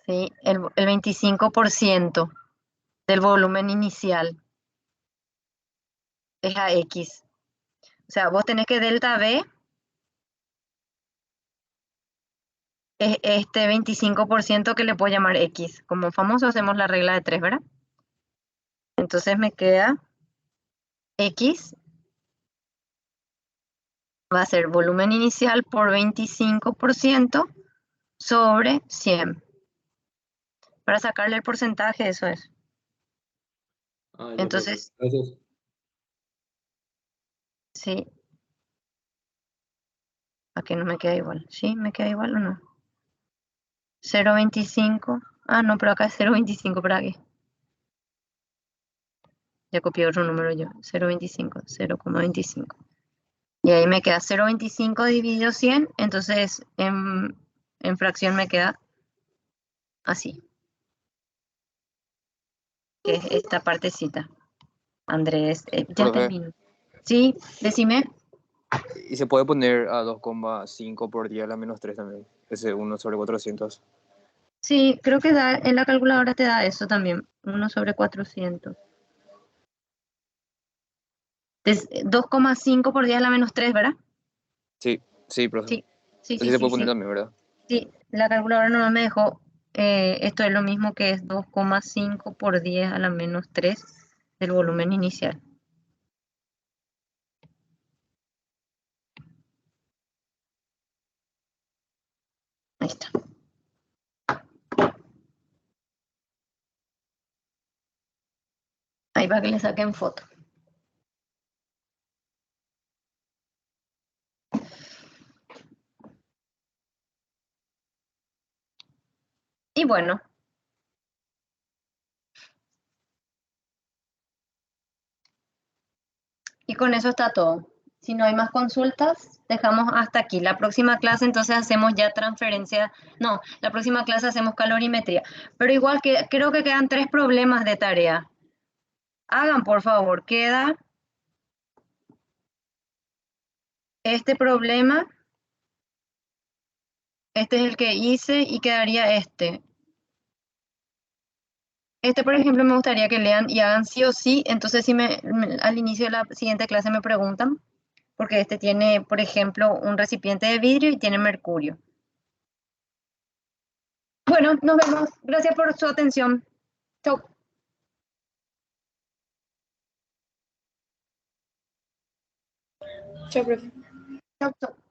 ¿sí? El 25% del volumen inicial es a X. O sea, vos tenés que delta V es este 25% que le puedo llamar X. Como famoso hacemos la regla de 3, ¿verdad? Entonces me queda X va a ser volumen inicial por 25% sobre 100. Para sacarle el porcentaje, eso es. Ah, ya, profe. Entonces, Gracias. sí. Aquí no me queda igual. ¿Sí? ¿Me queda igual o no? 0,25. Ah, no, pero acá es 0,25 para aquí. Ya copié otro número yo. 0,25. 0,25. Y ahí me queda 0,25 dividido 100. Entonces, en fracción me queda así. Que es esta partecita. Andrés, ya Profe, termino. Sí, decime. y se puede poner a 2,5 por 10 a la menos 3 también. Ese 1 sobre 400. Sí, creo que da, en la calculadora te da eso también. 1 sobre 400. 2,5 por 10 a la menos 3, ¿verdad? Sí, sí, profe. Sí, sí, Así sí, se sí, puede poner sí. también, ¿verdad? Sí, la calculadora no me dejó. Esto es lo mismo que es 2,5 por 10 a la menos 3 del volumen inicial. Ahí está. Ahí va que le saquen foto. Y bueno. Y con eso está todo. Si no hay más consultas, dejamos hasta aquí. La próxima clase entonces hacemos ya transferencia. No, la próxima clase hacemos calorimetría. Pero igual que creo que quedan 3 problemas de tarea. Hagan, por favor, queda este problema. Este es el que hice y quedaría este. Este, por ejemplo, me gustaría que lean y hagan sí o sí. Entonces, si al inicio de la siguiente clase me preguntan, porque este tiene, por ejemplo, un recipiente de vidrio y tiene mercurio. Bueno, nos vemos. Gracias por su atención. Chau. Chao, profe. Chau, chau.